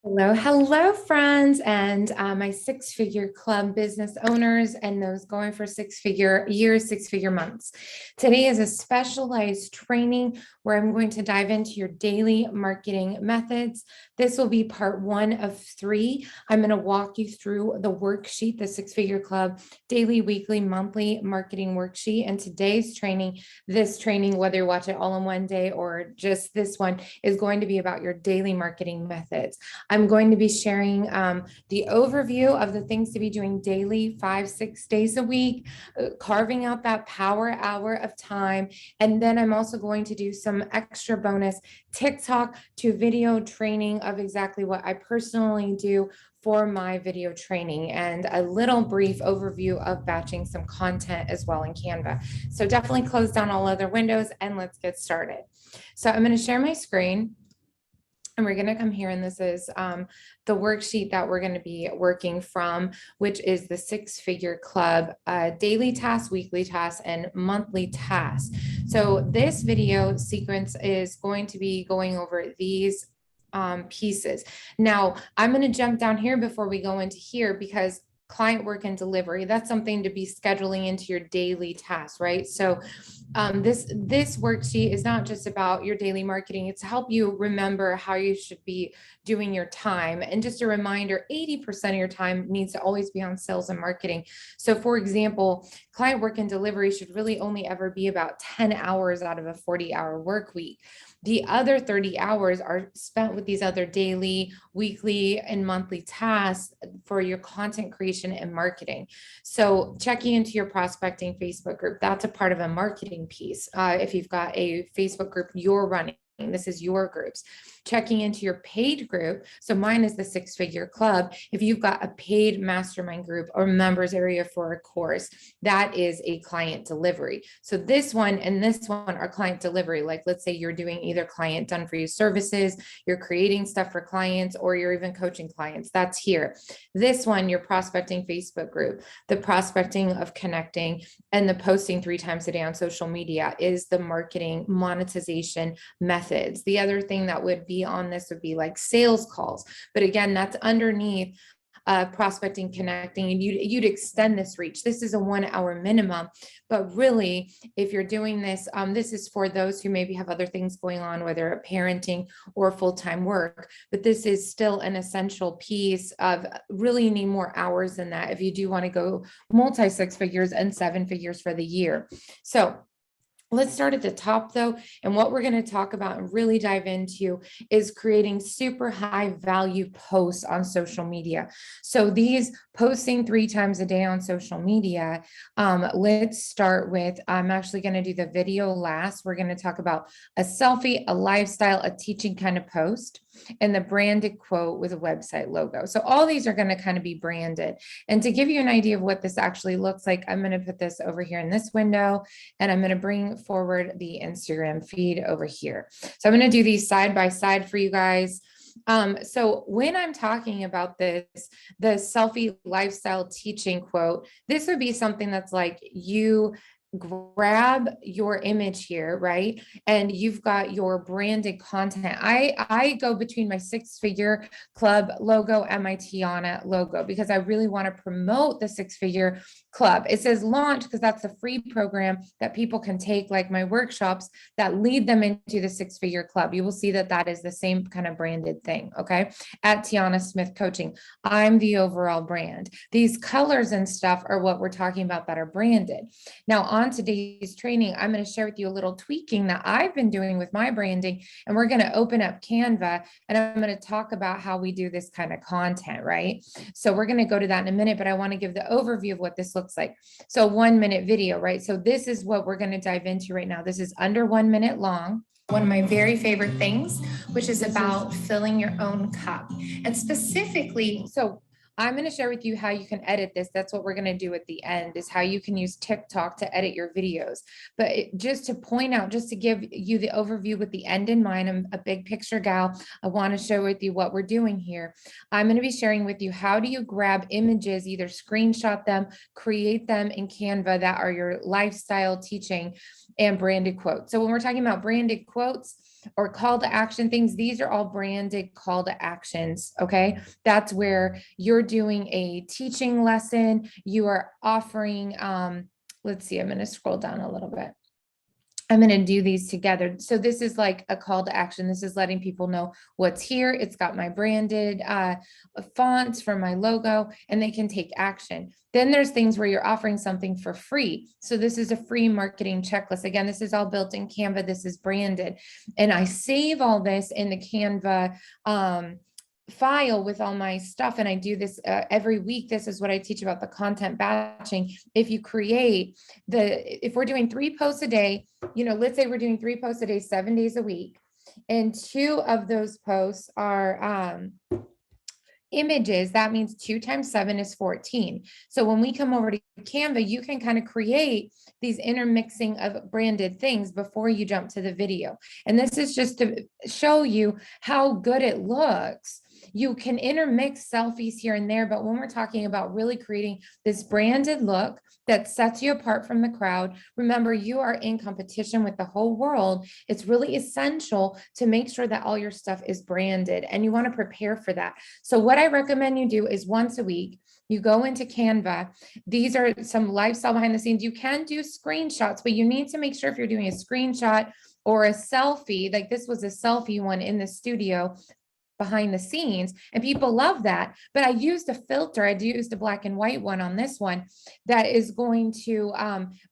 Hello, friends, and my six-figure club business owners and those going for six-figure years, six-figure months. Today is a specialized training where I'm going to dive into your daily marketing methods. This will be part one of three. I'm going to walk you through the worksheet, the Six-Figure Club daily, weekly, monthly marketing worksheet. And today's training, this training, whether you watch it all in one day or just this one, is going to be about your daily marketing methods. I'm going to be sharing the overview of the things to be doing daily, 5, 6 days a week, carving out that power hour of time. And then I'm also going to do some extra bonus TikTok to video training of exactly what I personally do for my video training and a little brief overview of batching some content as well in Canva. So definitely close down all other windows and let's get started. So I'm going to share my screen. And we're going to come here, and this is the worksheet that we're going to be working from, which is the Six-Figure Club daily tasks, weekly tasks, and monthly tasks. So this video sequence is going to be going over these pieces. Now, I'm going to jump down here before we go into here because client work and delivery, that's something to be scheduling into your daily tasks, right? So this worksheet is not just about your daily marketing. It's to help you remember how you should be doing your time. And just a reminder, 80% of your time needs to always be on sales and marketing. So for example, client work and delivery should really only ever be about 10 hours out of a 40-hour work week. The other 30 hours are spent with these other daily, weekly, and monthly tasks for your content creation and marketing. So checking into your prospecting Facebook group, that's a part of a marketing piece. If you've got a Facebook group you're running, this is your groups. Checking into your paid group. So mine is the Six-Figure Club. If you've got a paid mastermind group or members area for a course, that is a client delivery. So this one and this one are client delivery. Like let's say you're doing either client done for you services, you're creating stuff for clients, or you're even coaching clients. That's here. This one, your prospecting Facebook group, the prospecting of connecting and the posting 3 times a day on social media is the marketing monetization methods. The other thing that would be on this would be like sales calls. But again, that's underneath prospecting, connecting, and you'd extend this reach. This is a 1 hour minimum, but really, if you're doing this, this is for those who maybe have other things going on, whether parenting or full-time work, but this is still an essential piece of really need more hours than that if you do want to go multi 6 figures and 7 figures for the year. So let's start at the top though. And what we're going to talk about and really dive into is creating super high value posts on social media. So these posting 3 times a day on social media, let's start with, I'm actually going to do the video last. We're going to talk about a selfie, a lifestyle, a teaching kind of post, and the branded quote with a website logo. So all these are going to kind of be branded. And to give you an idea of what this actually looks like, I'm going to put this over here in this window, and I'm going to bring forward the Instagram feed over here. So I'm going to do these side by side for you guys. So when I'm talking about this, the selfie lifestyle teaching quote, this would be something that's like you grab your image here, right? And you've got your branded content. I go between my Six-Figure Club logo and my Tiana logo because I really want to promote the Six-Figure Club. It says launch because that's a free program that people can take, like my workshops that lead them into the Six-Figure Club. You will see that that is the same kind of branded thing. Okay. At Tiana Smith Coaching, I'm the overall brand. These colors and stuff are what we're talking about that are branded. Now, on today's training, I'm going to share with you a little tweaking that I've been doing with my branding, and we're going to open up Canva, and I'm going to talk about how we do this kind of content, right? So we're going to go to that in a minute, but I want to give the overview of what this looks like. So 1 minute video, right? So this is what we're going to dive into right now. This is under 1 minute long. One of my very favorite things, which is about filling your own cup. And specifically, so I'm going to share with you how you can edit this. That's what we're going to do at the end, is how you can use TikTok to edit your videos. But just to point out, just to give you the overview with the end in mind, I'm a big picture gal. I want to share with you what we're doing here. I'm going to be sharing with you how do you grab images, either screenshot them, create them in Canva that are your lifestyle teaching and branded quotes. So when we're talking about branded quotes, or call to action things. These are all branded call to actions. Okay. That's where you're doing a teaching lesson. You are offering, let's see, I'm going to scroll down a little bit. I'm going to do these together. So this is like a call to action. This is letting people know what's here. It's got my branded fonts for my logo, and they can take action. Then there's things where you're offering something for free. So this is a free marketing checklist. Again, this is all built in Canva. This is branded. And I save all this in the Canva file with all my stuff. And I do this every week. This is what I teach about the content batching. If you create if we're doing 3 posts a day, let's say we're doing 3 posts a day, 7 days a week. And 2 of those posts are images. That means 2 times 7 is 14. So when we come over to Canva, you can kind of create these intermixing of branded things before you jump to the video. And this is just to show you how good it looks. You can intermix selfies here and there, but when we're talking about really creating this branded look that sets you apart from the crowd, remember, you are in competition with the whole world. It's really essential to make sure that all your stuff is branded, and you want to prepare for that. So what I recommend you do is once a week, you go into Canva. These are some lifestyle behind the scenes. You can do screenshots, but you need to make sure if you're doing a screenshot or a selfie, like this was a selfie one in the studio behind the scenes, and people love that. But I used a filter. I used a black and white one on this one that is going to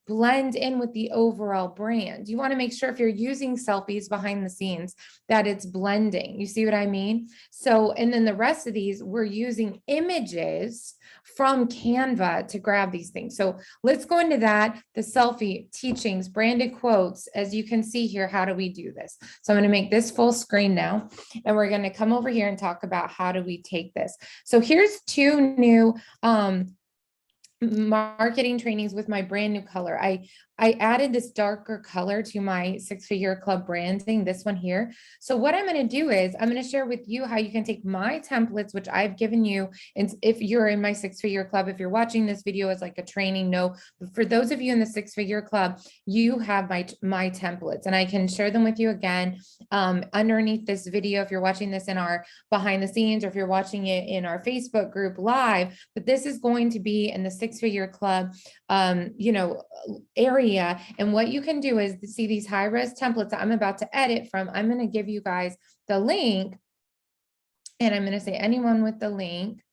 blend in with the overall brand. You want to make sure if you're using selfies behind the scenes that it's blending. You see what I mean? So, and then the rest of these, we're using images from Canva to grab these things. So let's go into that. The selfie teachings, branded quotes. As you can see here, how do we do this? So I'm going to make this full screen now, and we're going to come over here and talk about how do we take this. So here's 2 new marketing trainings with my brand new color. I added this darker color to my 6-figure club branding, this one here. So what I'm going to do is I'm going to share with you how you can take my templates, which I've given you. And if you're in my 6-figure club, if you're watching this video as like a training, no, but for those of you in the 6-figure club, you have my templates, and I can share them with you again underneath this video if you're watching this in our behind the scenes, or if you're watching it in our Facebook group live. But this is going to be in the 6-figure club area. And what you can do is see these high-res templates that I'm about to edit from. I'm going to give you guys the link, and I'm going to say anyone with the link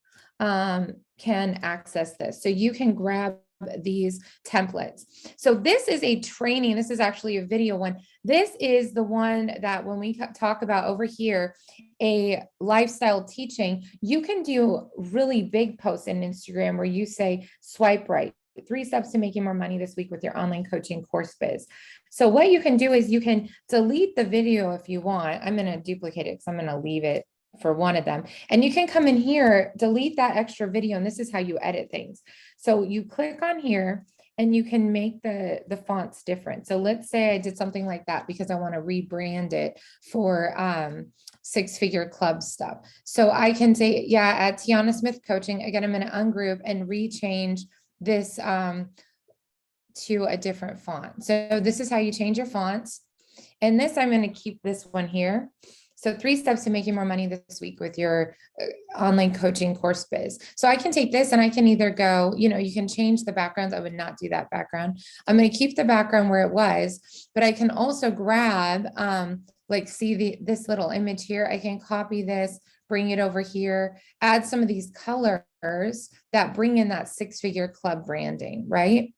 can access this. So you can grab these templates. So this is a training. This is actually a video one. This is the one that when we talk about over here, a lifestyle teaching, you can do really big posts in Instagram where you say, swipe right. 3 steps to making more money this week with your online coaching course biz. So what you can do is you can delete the video if you want. I'm going to duplicate it because I'm going to leave it for one of them. And you can come in here, delete that extra video. And this is how you edit things. So you click on here and you can make the fonts different. So let's say I did something like that because I want to rebrand it for 6-figure club stuff. So I can say, yeah, at Tiana Smith Coaching, again, I'm going to ungroup and rechange this to a different font. So this is how you change your fonts. And this, I'm going to keep this one here. So 3 steps to making more money this week with your online coaching course biz. So I can take this and I can either go, you can change the backgrounds. I would not do that background. I'm going to keep the background where it was, but I can also grab, see this little image here. I can copy this, bring it over here, add some of these colors that bring in that 6-figure club branding, right?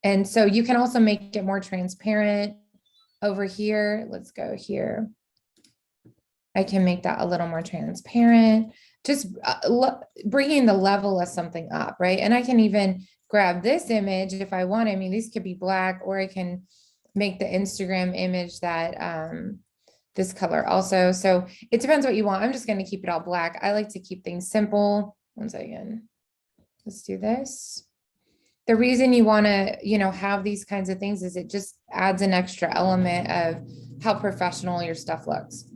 And so you can also make it more transparent over here. Let's go here. I can make that a little more transparent, just bringing the level of something up, right? And I can even grab this image if I want. I mean, these could be black, or I can make the Instagram image that this color also. So it depends what you want. I'm just going to keep it all black. I like to keep things simple. One second. Let's do this. The reason you want to, have these kinds of things is it just adds an extra element of how professional your stuff looks.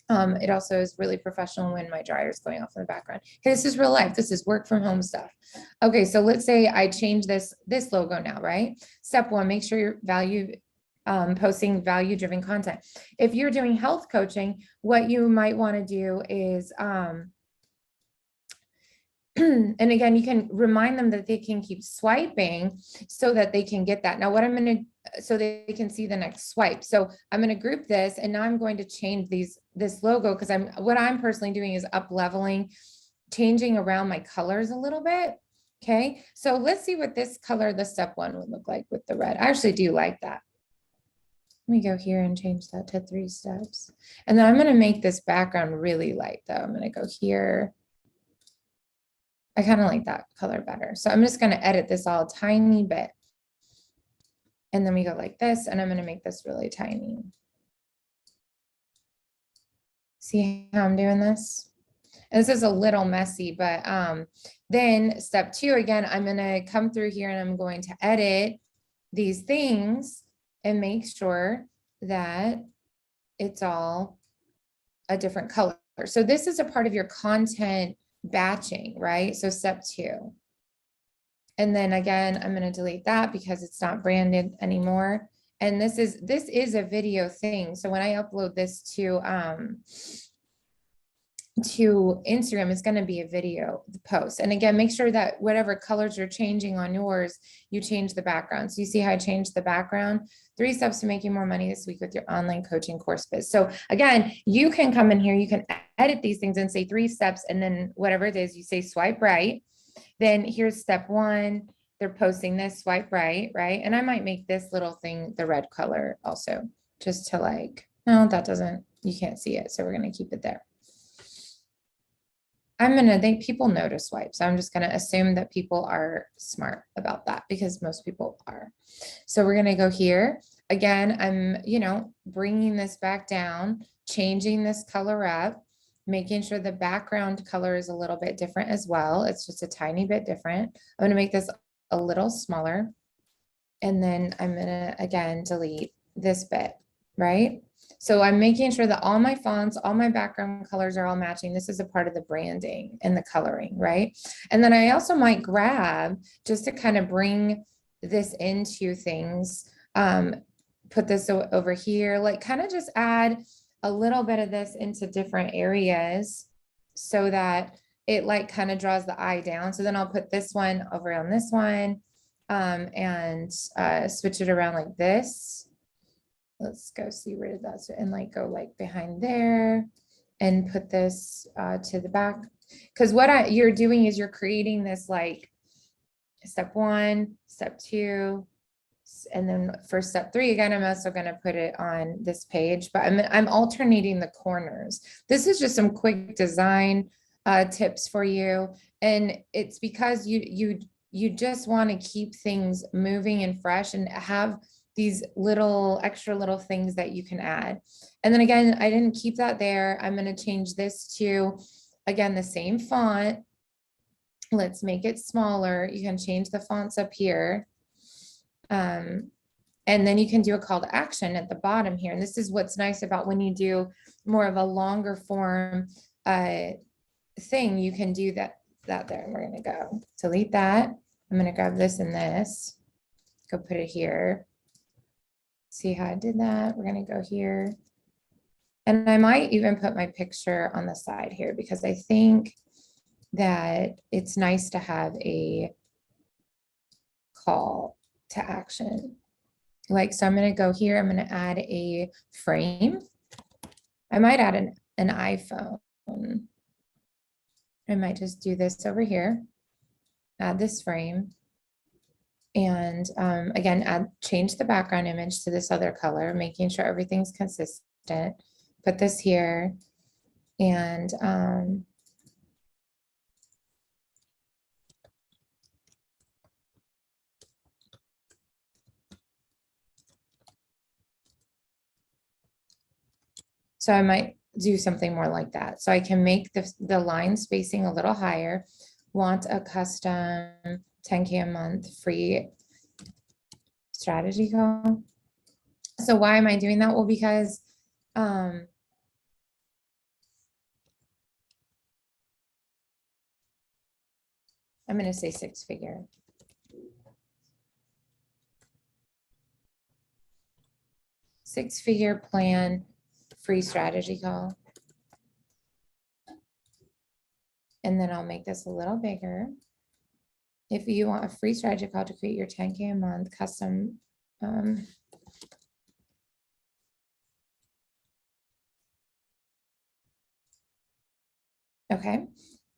It also is really professional when my dryer is going off in the background. Okay, this is real life. This is work from home stuff. Okay, so let's say I change this logo now, right? Step 1, make sure your value posting value-driven content. If you're doing health coaching, what you might want to do is, and again, you can remind them that they can keep swiping so that they can get that. Now, what I'm going to, so they can see the next swipe. So I'm going to group this, and now I'm going to change this logo, because what I'm personally doing is up leveling, changing around my colors a little bit. Okay. So let's see what this color, the step 1 would look like with the red. I actually do like that. Let me go here and change that to 3 steps. And then I'm going to make this background really light though. I'm going to go here. I kind of like that color better. So I'm just going to edit this all a tiny bit. And then we go like this, and I'm going to make this really tiny. See how I'm doing this? And this is a little messy, but then step 2, again, I'm going to come through here and I'm going to edit these things and make sure that it's all a different color. So this is a part of your content batching, right? So step 2. And then again, I'm going to delete that because it's not branded anymore. And this is a video thing. So when I upload this to Instagram, it's going to be a video post. And again, make sure that whatever colors you're changing on yours, you change the background. So you see how I changed the background? 3 steps to making more money this week with your online coaching course biz. So again, you can come in here, you can edit these things and say 3 steps, and then whatever it is, you say swipe right. Then here's step 1. They're posting this, swipe right, right? And I might make this little thing the red color also, just to like, no, that doesn't, you can't see it. So we're going to keep it there. I'm going to think people know to swipe. So I'm just going to assume that people are smart about that, because most people are. So we're going to go here. Again, I'm, bringing this back down, changing this color up, making sure the background color is a little bit different as well. It's just a tiny bit different. I'm going to make this a little smaller. And then I'm going to, again, delete this bit, right? So I'm making sure that all my fonts, all my background colors are all matching. This is a part of the branding and the coloring, right? And then I also might grab, just to kind of bring this into things, put this over here, like kind of just add a little bit of this into different areas so that it like kind of draws the eye down. So then I'll put this one over on this one, and switch it around like this. Let's go see where did that, and like go like behind there and put this to the back. Because what you're doing is you're creating this like step 1, step 2, and then for step 3, again, I'm also going to put it on this page, but I'm alternating the corners. This is just some quick design tips for you. And it's because you just want to keep things moving and fresh and have these extra little things that you can add. And then again, I didn't keep that there. I'm going to change this to, again, the same font. Let's make it smaller. You can change the fonts up here. And then you can do a call to action at the bottom here. And this is what's nice about when you do more of a longer form thing, you can do that there. And we're going to go delete that. I'm going to grab this and this, go put it here. See how I did that? We're going to go here. And I might even put my picture on the side here, because I think that it's nice to have a call to action. Like, so I'm going to go here. I'm going to add a frame. I might add an iPhone. I might just do this over here. Add this frame. And again, change the background image to this other color, making sure everything's consistent. Put this here. And so I might do something more like that. So I can make the line spacing a little higher. Want a custom 10K a month free strategy call. So why am I doing that? Well, because I'm going to say 6-figure. 6-figure plan free strategy call. And then I'll make this a little bigger. If you want a free strategy call to create your 10K a month custom, okay,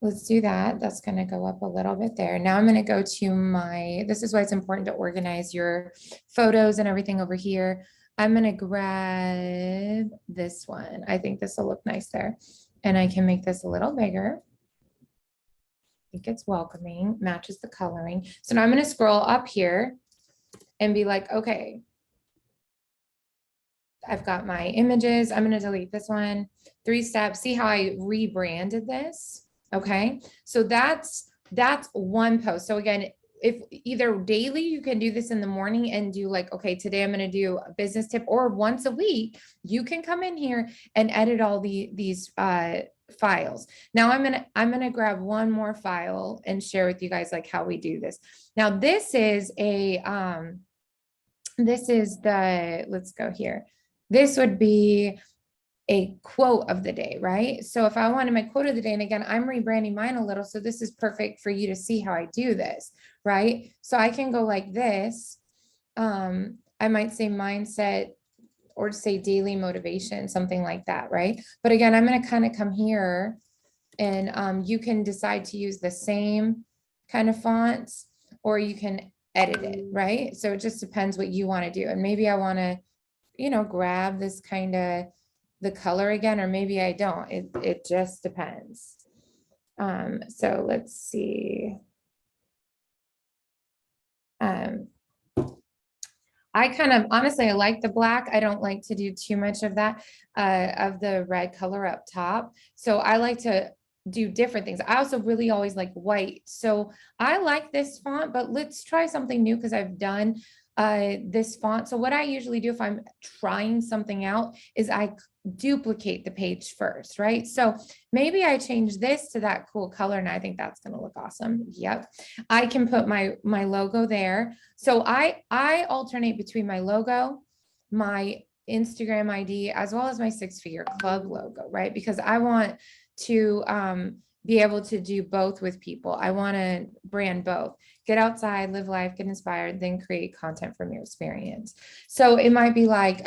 let's do that. That's going to go up a little bit there. Now I'm going to go to my, this is why it's important to organize your photos and everything over here. I'm going to grab this one. I think this will look nice there. And I can make this a little bigger. I think it's welcoming, matches the coloring. So now I'm going to scroll up here and be like, okay, I've got my images. I'm going to delete this one. 3 steps. See how I rebranded this? Okay. So that's one post. So again, if either daily, you can do this in the morning and do like, okay, today I'm going to do a business tip, or once a week, you can come in here and edit all these files. Now I'm going to grab one more file and share with you guys like how we do this. Now this is let's go here. This would be a quote of the day, right? So if I wanted my quote of the day, and again, I'm rebranding mine a little, so this is perfect for you to see how I do this, right? So I can go like this. I might say mindset, or say daily motivation, something like that, right? But again, I'm going to kind of come here, and you can decide to use the same kind of fonts, or you can edit it, right? So it just depends what you want to do. And maybe I want to, grab this kind of the color again, or maybe I don't. It just depends. So let's see. I kind of, honestly, I like the black. I don't like to do too much of that, of the red color up top. So I like to do different things. I also really always like white. So I like this font, but let's try something new, because I've done this font. So what I usually do if I'm trying something out is I duplicate the page first, right? So maybe I change this to that cool color, and I think that's going to look awesome. Yep. I can put my logo there. So I alternate between my logo, my Instagram ID, as well as my 6-figure club logo, right? Because I want to be able to do both with people. I want to brand both. Get outside, live life, get inspired, then create content from your experience. So it might be like,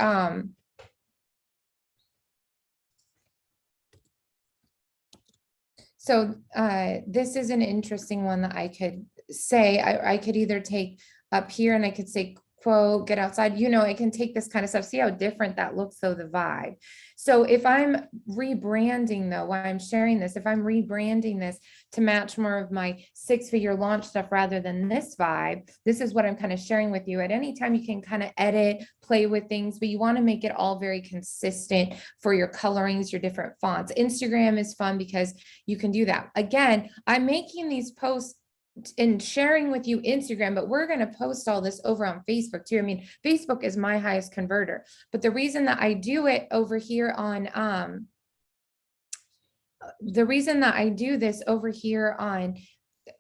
this is an interesting one that I could say. I could either take up here and I could say, quote, get outside, I can take this kind of stuff. See how different that looks, though, the vibe. So if I'm rebranding, though, while I'm sharing this, if I'm rebranding this to match more of my 6-figure launch stuff rather than this vibe, this is what I'm kind of sharing with you. At any time, you can kind of edit, play with things, but you want to make it all very consistent for your colorings, your different fonts. Instagram is fun because you can do that. Again, I'm making these posts and sharing with you Instagram, but we're going to post all this over on Facebook too. I mean, Facebook is my highest converter, but the reason that I do it over here on, the reason that I do this over here on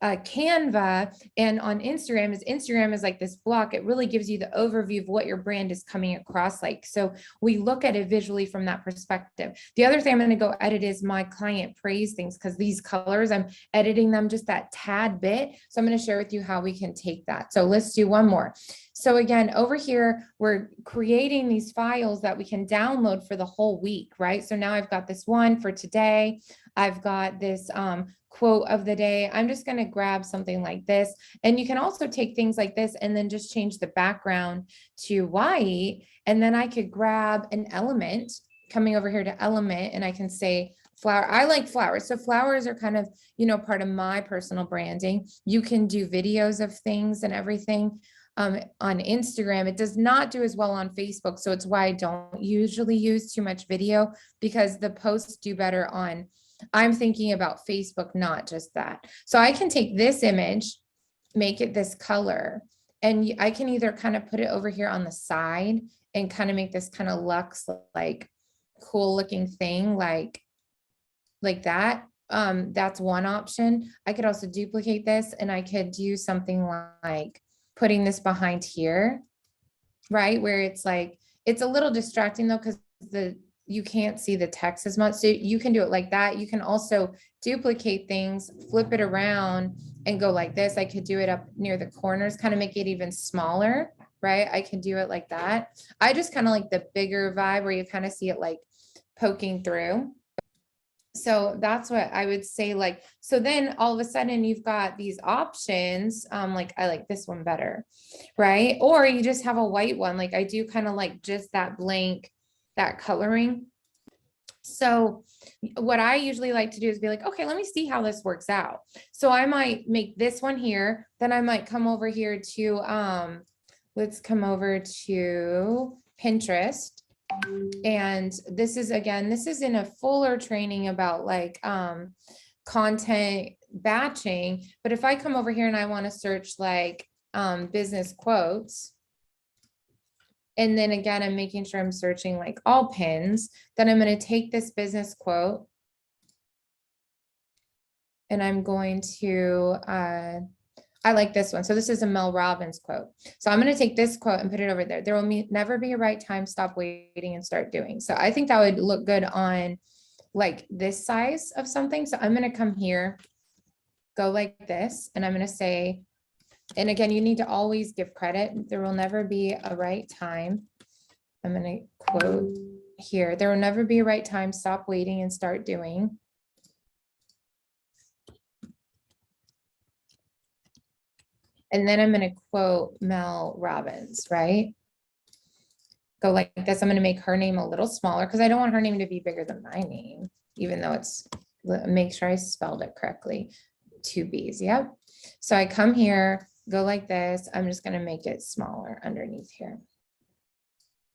Canva and on Instagram is like this block. It really gives you the overview of what your brand is coming across like. So we look at it visually from that perspective. The other thing I'm going to go edit is my client praise things, because these colors, I'm editing them just that tad bit. So I'm going to share with you how we can take that. So let's do one more. So again, over here, we're creating these files that we can download for the whole week, right? So now I've got this one for today. I've got this quote of the day. I'm just going to grab something like this. And you can also take things like this and then just change the background to white. And then I could grab an element, coming over here to element, and I can say flower. I like flowers. So flowers are kind of, part of my personal branding. You can do videos of things and everything. On Instagram, it does not do as well on Facebook. So it's why I don't usually use too much video, because the posts do better on, I'm thinking about Facebook, not just that. So I can take this image, make it this color, and I can either kind of put it over here on the side and kind of make this kind of luxe, like cool looking thing, like that. That's one option. I could also duplicate this, and I could do something like putting this behind here, right? Where it's like, It's a little distracting though, because you can't see the text as much. So you can do it like that. You can also duplicate things, flip it around and go like this. I could do it up near the corners, kind of make it even smaller, right? I can do it like that. I just kind of like the bigger vibe where you kind of see it like poking through. So that's what I would say. Like, so then all of a sudden you've got these options. Like I like this one better, right? Or you just have a white one. Like I do kind of like just that blank, that coloring. So what I usually like to do is be like, okay, let me see how this works out. So I might make this one here. Then I might come over here to, let's come over to Pinterest. And this is, again, this is in a fuller training about like content batching. But if I come over here and I want to search like business quotes, and then again, I'm making sure I'm searching like all pins, then I'm going to take this business quote and I'm going to, I like this one. So this is a Mel Robbins quote. So I'm going to take this quote and put it over there. There will never be a right time. Stop waiting and start doing. So I think that would look good on like this size of something. So I'm going to come here, go like this, and I'm going to say, and again, you need to always give credit. There will never be a right time. I'm going to quote here. There will never be a right time. Stop waiting and start doing. And then I'm going to quote Mel Robbins, right? Go like this. I'm going to make her name a little smaller because I don't want her name to be bigger than my name, even though it's, make sure I spelled it correctly. 2 B's. Yep. So I come here, go like this. I'm just going to make it smaller underneath here.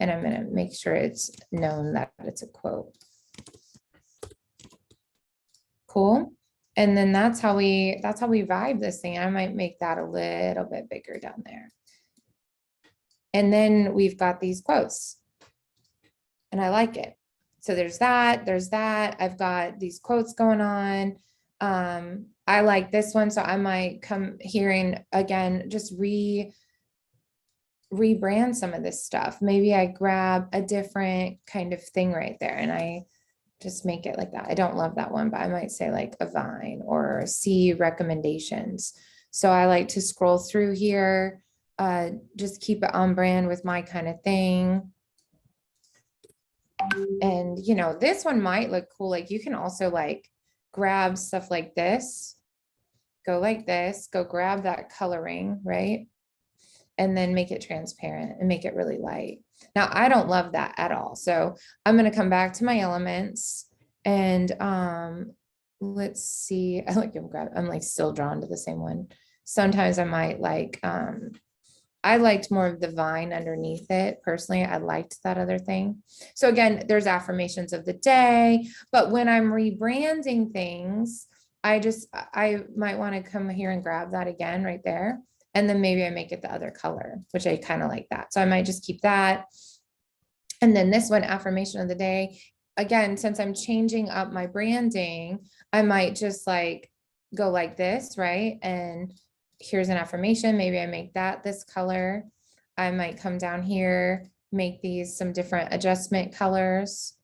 And I'm going to make sure it's known that it's a quote. Cool. And then that's how we vibe this thing. I might make that a little bit bigger down there. And then we've got these quotes and I like it. So there's that. I've got these quotes going on. I like this one. So I might come here and again, just rebrand some of this stuff. Maybe I grab a different kind of thing right there and I just make it like that. I don't love that one, but I might say like a vine or see recommendations. So I like to scroll through here, just keep it on brand with my kind of thing. And you know, this one might look cool. Like you can also like grab stuff like this, go like this, go grab that coloring, right? And then make it transparent and make it really light. Now, I don't love that at all. So I'm going to come back to my elements and let's see. I like I'm like still drawn to the same one. Sometimes I might like, I liked more of the vine underneath it. Personally, I liked that other thing. So again, there's affirmations of the day, but when I'm rebranding things, I might want to come here and grab that again right there. And then maybe I make it the other color, which I kind of like that. So I might just keep that. And then this one, affirmation of the day. Again, since I'm changing up my branding, I might just like go like this, right? And here's an affirmation. Maybe I make that this color. I might come down here, make these some different adjustment colors,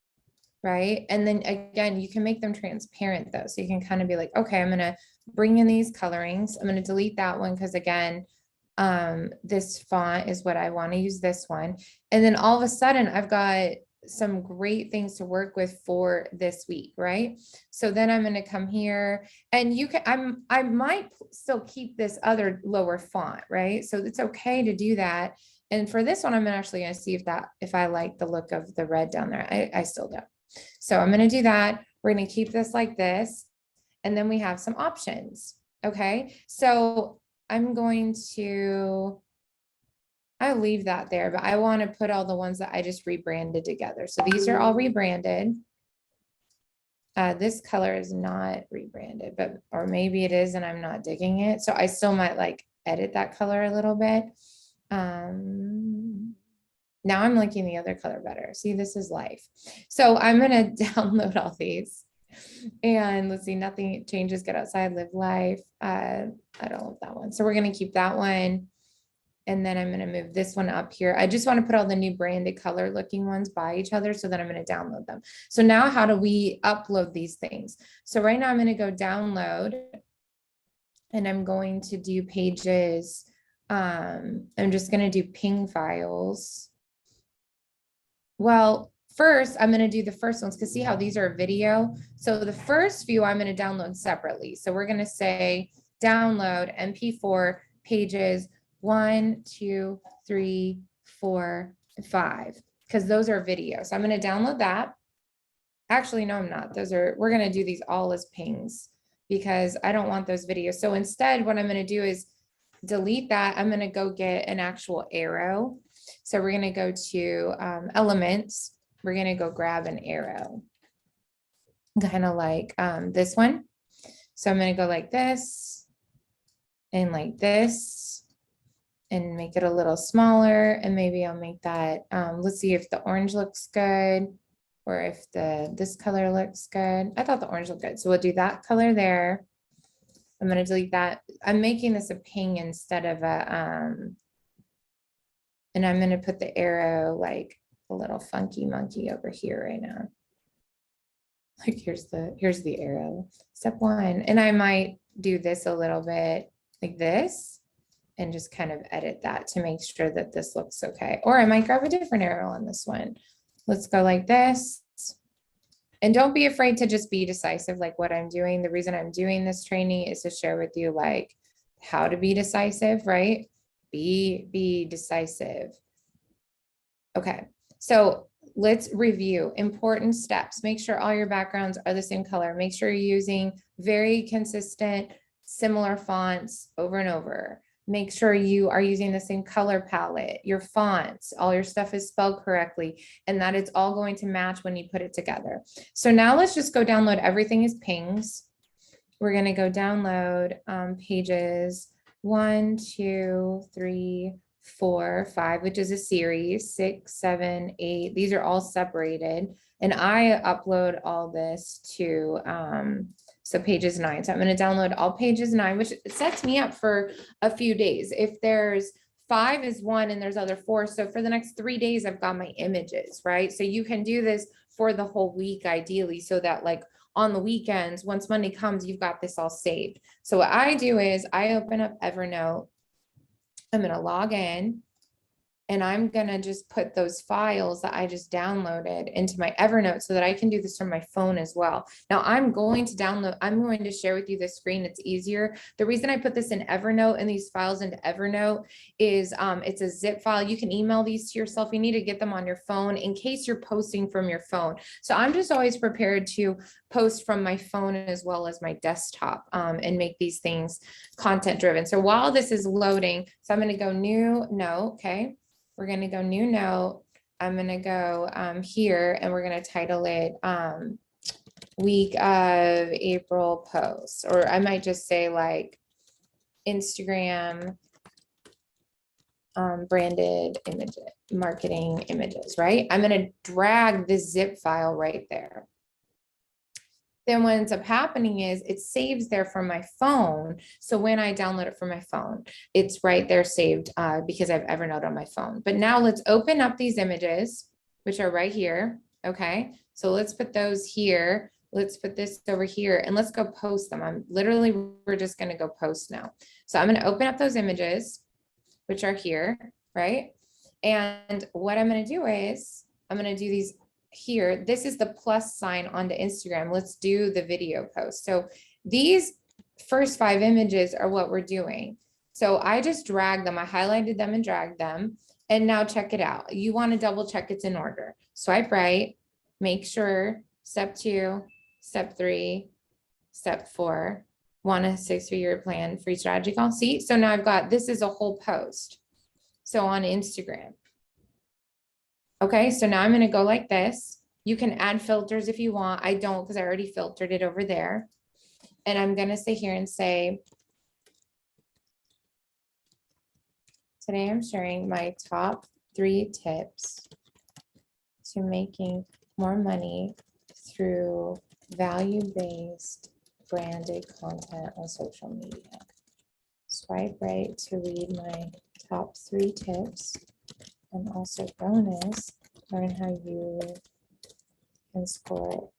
right? And then again, you can make them transparent though. So you can kind of be like, okay, I'm going to bring in these colorings. I'm going to delete that one because again, this font is what I want to use, this one. And then all of a sudden I've got some great things to work with for this week, right? So then I'm going to come here and you can, I might still keep this other lower font, right? So it's okay to do that. And for this one, I'm actually going to see if I like the look of the red down there. I still don't. So I'm going to do that. We're going to keep this like this. And then we have some options. Okay. So I'm going to, I'll leave that there, but I want to put all the ones that I just rebranded together. So these are all rebranded. This color is not rebranded, but, or maybe it is, and I'm not digging it. So I still might like edit that color a little bit. Now I'm liking the other color better. See, this is life. So I'm going to download all these and let's see, nothing changes, get outside, live life. I don't love that one. So we're going to keep that one. And then I'm going to move this one up here. I just want to put all the new branded color looking ones by each other. So then I'm going to download them. So now how do we upload these things? So right now I'm going to go download and I'm going to do pages. I'm just going to do ping files. Well, first I'm going to do the first ones because see how these are a video. So the first few I'm going to download separately. So we're going to say download MP4 pages 1, 2, 3, 4, 5, because those are videos. So I'm going to download that. Actually, no, I'm not. We're going to do these all as pings because I don't want those videos. So instead, what I'm going to do is delete that. I'm going to go get an actual arrow. So we're going to go to elements. We're going to go grab an arrow, kind of like this one. So I'm going to go like this and like this and make it a little smaller. And maybe I'll make that, let's see if the orange looks good or if this color looks good. I thought the orange looked good. So we'll do that color there. I'm going to delete that. I'm making this a ping instead of a, and I'm going to put the arrow like a little funky monkey over here right now. Like here's the arrow. Step 1. And I might do this a little bit like this and just kind of edit that to make sure that this looks okay. Or I might grab a different arrow on this one. Let's go like this. And don't be afraid to just be decisive like what I'm doing. The reason I'm doing this training is to share with you like how to be decisive, right? Be decisive. Okay, so let's review important steps. Make sure all your backgrounds are the same color. Make sure you're using very consistent, similar fonts over and over. Make sure you are using the same color palette, your fonts, all your stuff is spelled correctly, and that it's all going to match when you put it together. So now let's just go download everything as pings. We're going to go download pages 1, 2, 3, 4, 5, which is a series, 6, 7, 8. These are all separated. And I upload all this to so pages 9. So I'm going to download all pages 9, which sets me up for a few days. If there's 5 is 1 and there's other 4. So for the next 3 days, I've got my images, right? So you can do this for the whole week, ideally, so that like on the weekends, once Monday comes, you've got this all saved. So what I do is I open up Evernote. I'm going to log in. And I'm going to just put those files that I just downloaded into my Evernote so that I can do this from my phone as well. Now I'm going to share with you the screen. It's easier. The reason I put this in Evernote and these files into Evernote is it's a zip file. You can email these to yourself. You need to get them on your phone in case you're posting from your phone. So I'm just always prepared to post from my phone as well as my desktop and make these things content driven. So while this is loading, so I'm going to go new note. Okay. We're going to go new note. I'm going to go here and we're going to title it week of April posts, or I might just say like Instagram branded images, marketing images, right? I'm going to drag this zip file right there. Then what ends up happening is it saves there from my phone. So when I download it from my phone, it's right there saved because I have Evernote on my phone. But now let's open up these images, which are right here. Okay, so let's put those here. Let's put this over here and let's go post them. We're just going to go post now. So I'm going to open up those images, which are here, right? And what I'm going to do is I'm going to do these here. This is the plus sign onto Instagram. Let's do the video post. So these first 5 images are what we're doing. So I just dragged them. I highlighted them and dragged them. And now check it out. You want to double check it's in order. Swipe right, make sure step 2, step 3, step 4, want a 6-figure plan, free strategy call. See, so now I've got, this is a whole post. So on Instagram. Okay, so now I'm going to go like this. You can add filters if you want. I don't because I already filtered it over there. And I'm going to sit here and say, today I'm sharing my top 3 tips to making more money through value-based branded content on social media. Swipe right to read my top 3 tips, and also bonus, learn how you can score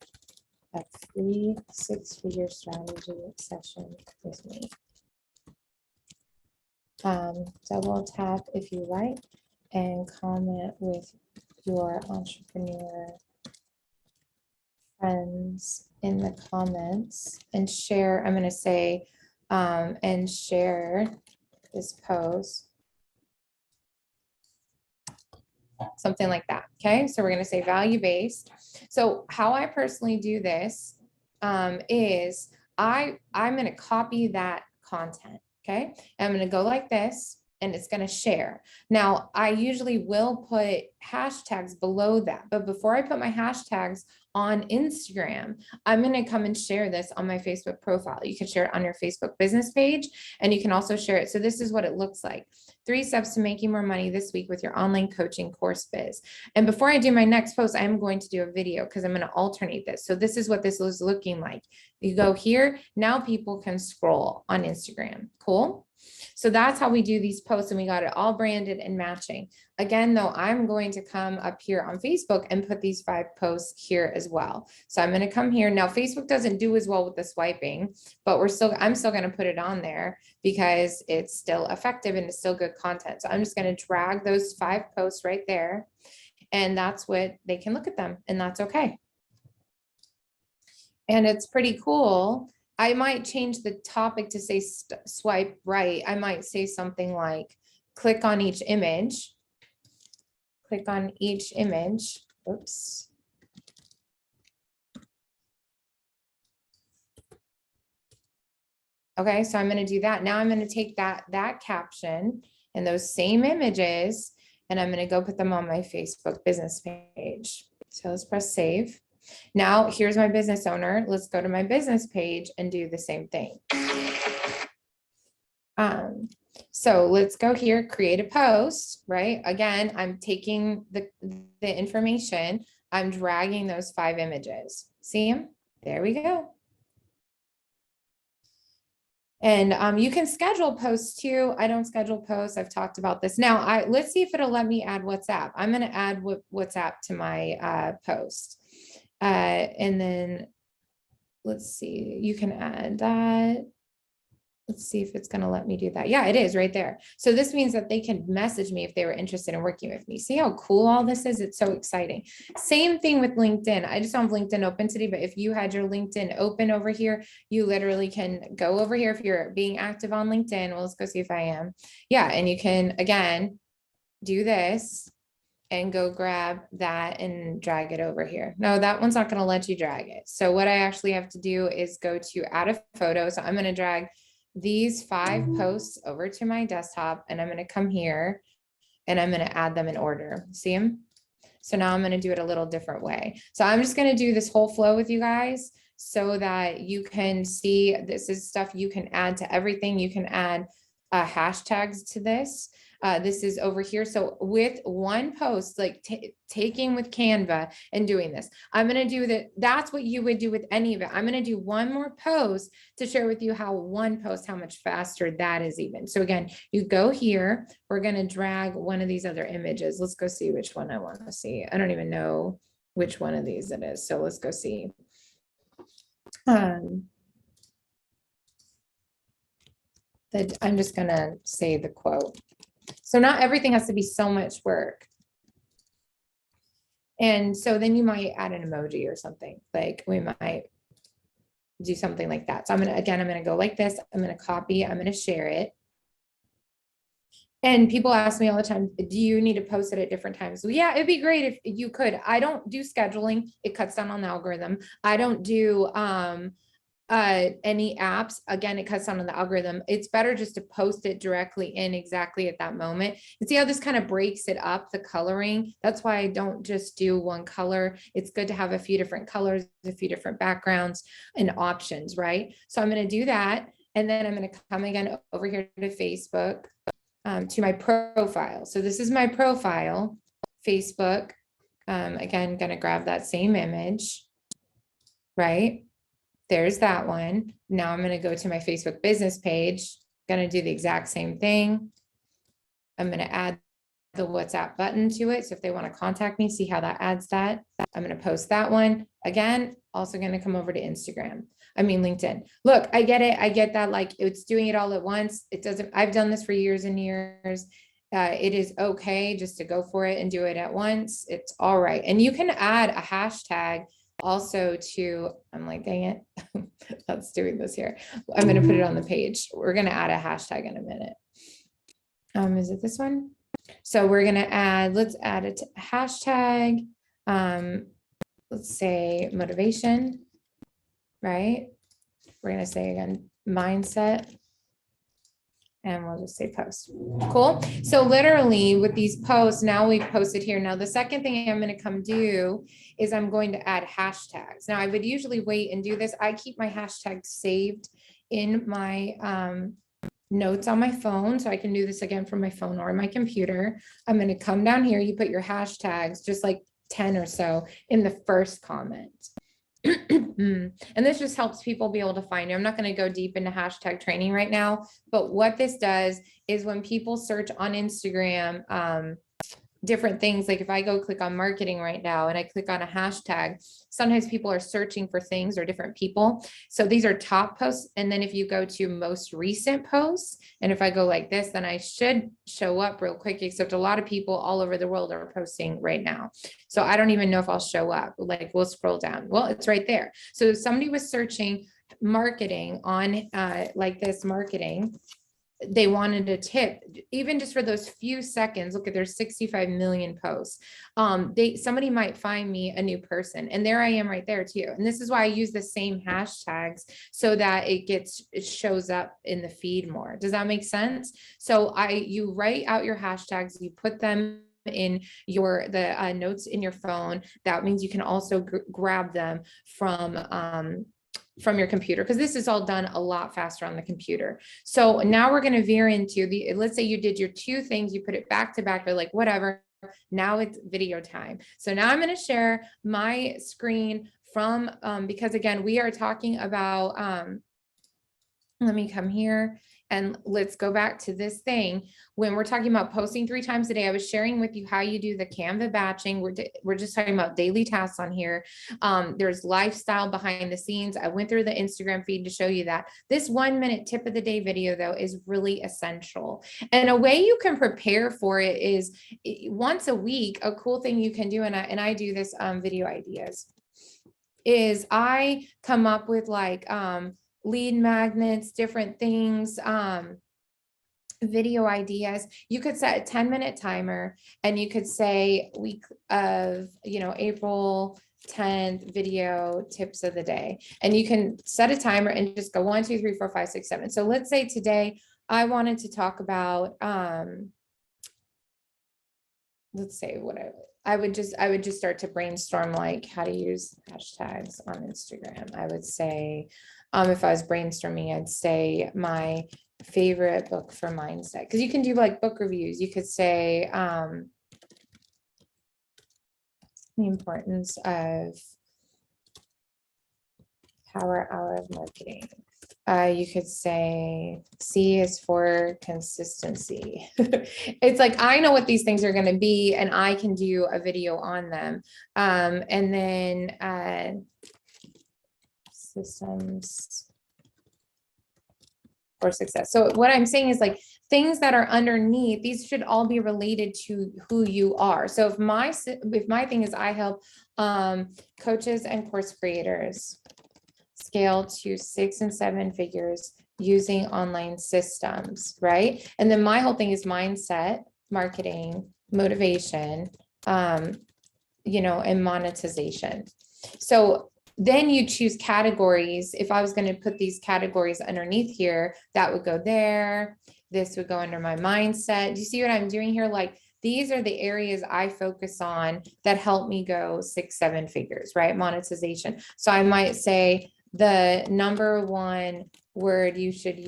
a free 6-figure strategy session with me. Double tap if you like and comment with your entrepreneur friends in the comments and share. I'm going to say, and share this post. Something like that. Okay. So we're going to say value-based. So how I personally do this is I'm going to copy that content. Okay. I'm going to go like this and it's going to share. Now I usually will put hashtags below that, but before I put my hashtags on Instagram, I'm going to come and share this on my Facebook profile. You can share it on your Facebook business page, and you can also share it. So this is what it looks like. 3 steps to making more money this week with your online coaching course biz. And before I do my next post, I'm going to do a video because I'm going to alternate this. So this is what this is looking like. You go here. Now people can scroll on Instagram. Cool. So that's how we do these posts, and we got it all branded and matching. Again, though, I'm going to come up here on Facebook and put these 5 posts here as well. So I'm going to come here. Now, Facebook doesn't do as well with the swiping, but I'm still going to put it on there because it's still effective and it's still good content. So I'm just going to drag those 5 posts right there, and that's what they can look at them, and that's okay. And it's pretty cool. I might change the topic to say swipe right. I might say something like, click on each image. Click on each image. Oops. Okay, so I'm going to do that. Now I'm going to take that caption and those same images, and I'm going to go put them on my Facebook business page. So let's press save. Now here's my business owner. Let's go to my business page and do the same thing. So let's go here, create a post, right? Again, I'm taking the information, I'm dragging those 5 images. See them? There we go. And you can schedule posts too. I don't schedule posts. I've talked about this. Now, let's see if it'll let me add WhatsApp. I'm going to add WhatsApp to my post. And then let's see, you can add that. Let's see if it's going to let me do that. Yeah, it is right there. So this means that they can message me if they were interested in working with me. See how cool all this is? It's so exciting. Same thing with LinkedIn. I just don't have LinkedIn open today, but if you had your LinkedIn open over here, you literally can go over here if you're being active on LinkedIn. Well, let's go see if I am. Yeah, and you can, again, do this and go grab that and drag it over here. No, that one's not going to let you drag it. So what I actually have to do is go to add a photo. So I'm going to drag these 5 posts over to my desktop, and I'm going to come here and I'm going to add them in order. See them? So now I'm going to do it a little different way. So I'm just going to do this whole flow with you guys so that you can see this is stuff you can add to everything. You can add hashtags to this. This is over here. So with one post, like taking with Canva and doing this, I'm going to do that. That's what you would do with any of it. I'm going to do one more post to share with you how one post, how much faster that is even. So again, you go here, we're going to drag one of these other images. Let's go see which one I want to see. I don't even know which one of these it is. So let's go see. I'm just going to say the quote. So not everything has to be so much work. And so then you might add an emoji or something, like we might do something like that. So I'm going to go like this. I'm going to copy, I'm going to share it. And people ask me all the time, do you need to post it at different times? So yeah, it'd be great if you could. I don't do scheduling. It cuts down on the algorithm. I don't do, any apps. Again, it cuts down on the algorithm. It's better just to post it directly in exactly at that moment. And see how this kind of breaks it up, the coloring. That's why I don't just do one color. It's good to have a few different colors, a few different backgrounds and options, right? So I'm going to do that. And then I'm going to come again over here to Facebook, to my profile. So this is my profile, Facebook. Again, going to grab that same image, right? There's that one. Now I'm going to go to my Facebook business page, going to do the exact same thing. I'm going to add the WhatsApp button to it. So if they want to contact me, see how that adds that. I'm going to post that one. Again, also going to come over to LinkedIn. Look, I get it. I get that. Like it's doing it all at once. It doesn't, I've done this for years and years. It is okay just to go for it and do it at once. It's all right. And you can add a hashtag also to, I'm like, dang it. That's doing this here. I'm going to put it on the page. We're going to add a hashtag in a minute. Is it this one? So we're going to add, let's add a hashtag. Let's say motivation, right? We're going to say again, mindset. And we'll just say post. Cool. So literally with these posts, now we've posted here. Now, the second thing I'm going to come do is I'm going to add hashtags. Now, I would usually wait and do this. I keep my hashtags saved in my notes on my phone. So I can do this again from my phone or my computer. I'm going to come down here. You put your hashtags, just like 10 or so in the first comment. And this just helps people be able to find you. I'm not going to go deep into hashtag training right now, but what this does is when people search on Instagram, different things, like if I go click on marketing right now and I click on a hashtag, sometimes people are searching for things or different people. So these are top posts. And then if you go to most recent posts, and if I go like this, then I should show up real quick, except a lot of people all over the world are posting right now. So I don't even know if I'll show up. Like we'll scroll down. Well, it's right there. So if somebody was searching marketing on like this marketing, they wanted a tip, even just for those few seconds. Look at there's 65 million posts. Somebody might find me a new person, and there I am right there too. And this is why I use the same hashtags so that it shows up in the feed more. Does that make sense? So you write out your hashtags, you put them in the notes in your phone. That means you can also grab them from your computer, because this is all done a lot faster on the computer. So now we're going to veer into let's say you did your two things, you put it back to back, or like whatever. Now it's video time. So now I'm going to share my screen from, because again, we are talking about, let me come here and let's go back to this thing. When we're talking about posting 3 times a day, I was sharing with you how you do the Canva batching. We're just talking about daily tasks on here. There's lifestyle behind the scenes. I went through the Instagram feed to show you that. This 1-minute tip of the day video though is really essential. And a way you can prepare for it is once a week. A cool thing you can do, and I do this video ideas, is I come up with like lead magnets, different things, video ideas. You could set a 10-minute timer, and you could say week of, April 10th video tips of the day. And you can set a timer and just go 1, 2, 3, 4, 5, 6, 7. So let's say today I wanted to talk about, let's say what I would just start to brainstorm, like how to use hashtags on Instagram. I would say, if I was brainstorming, I'd say my favorite book for mindset, because you can do like book reviews. You could say the importance of Power Hour of Marketing. You could say C is for consistency. It's like, I know what these things are going to be, and I can do a video on them. And then systems for success. So what I'm saying is like things that are underneath, these should all be related to who you are. So if my thing is I help coaches and course creators scale to 6 and 7 figures using online systems, right? And then my whole thing is mindset, marketing, motivation, and monetization. So then you choose categories. If I was going to put these categories underneath here, that would go there. This would go under my mindset. Do you see what I'm doing here? Like, these are the areas I focus on that help me go 6, 7 figures, right? Monetization. So I might say the number 1 word you should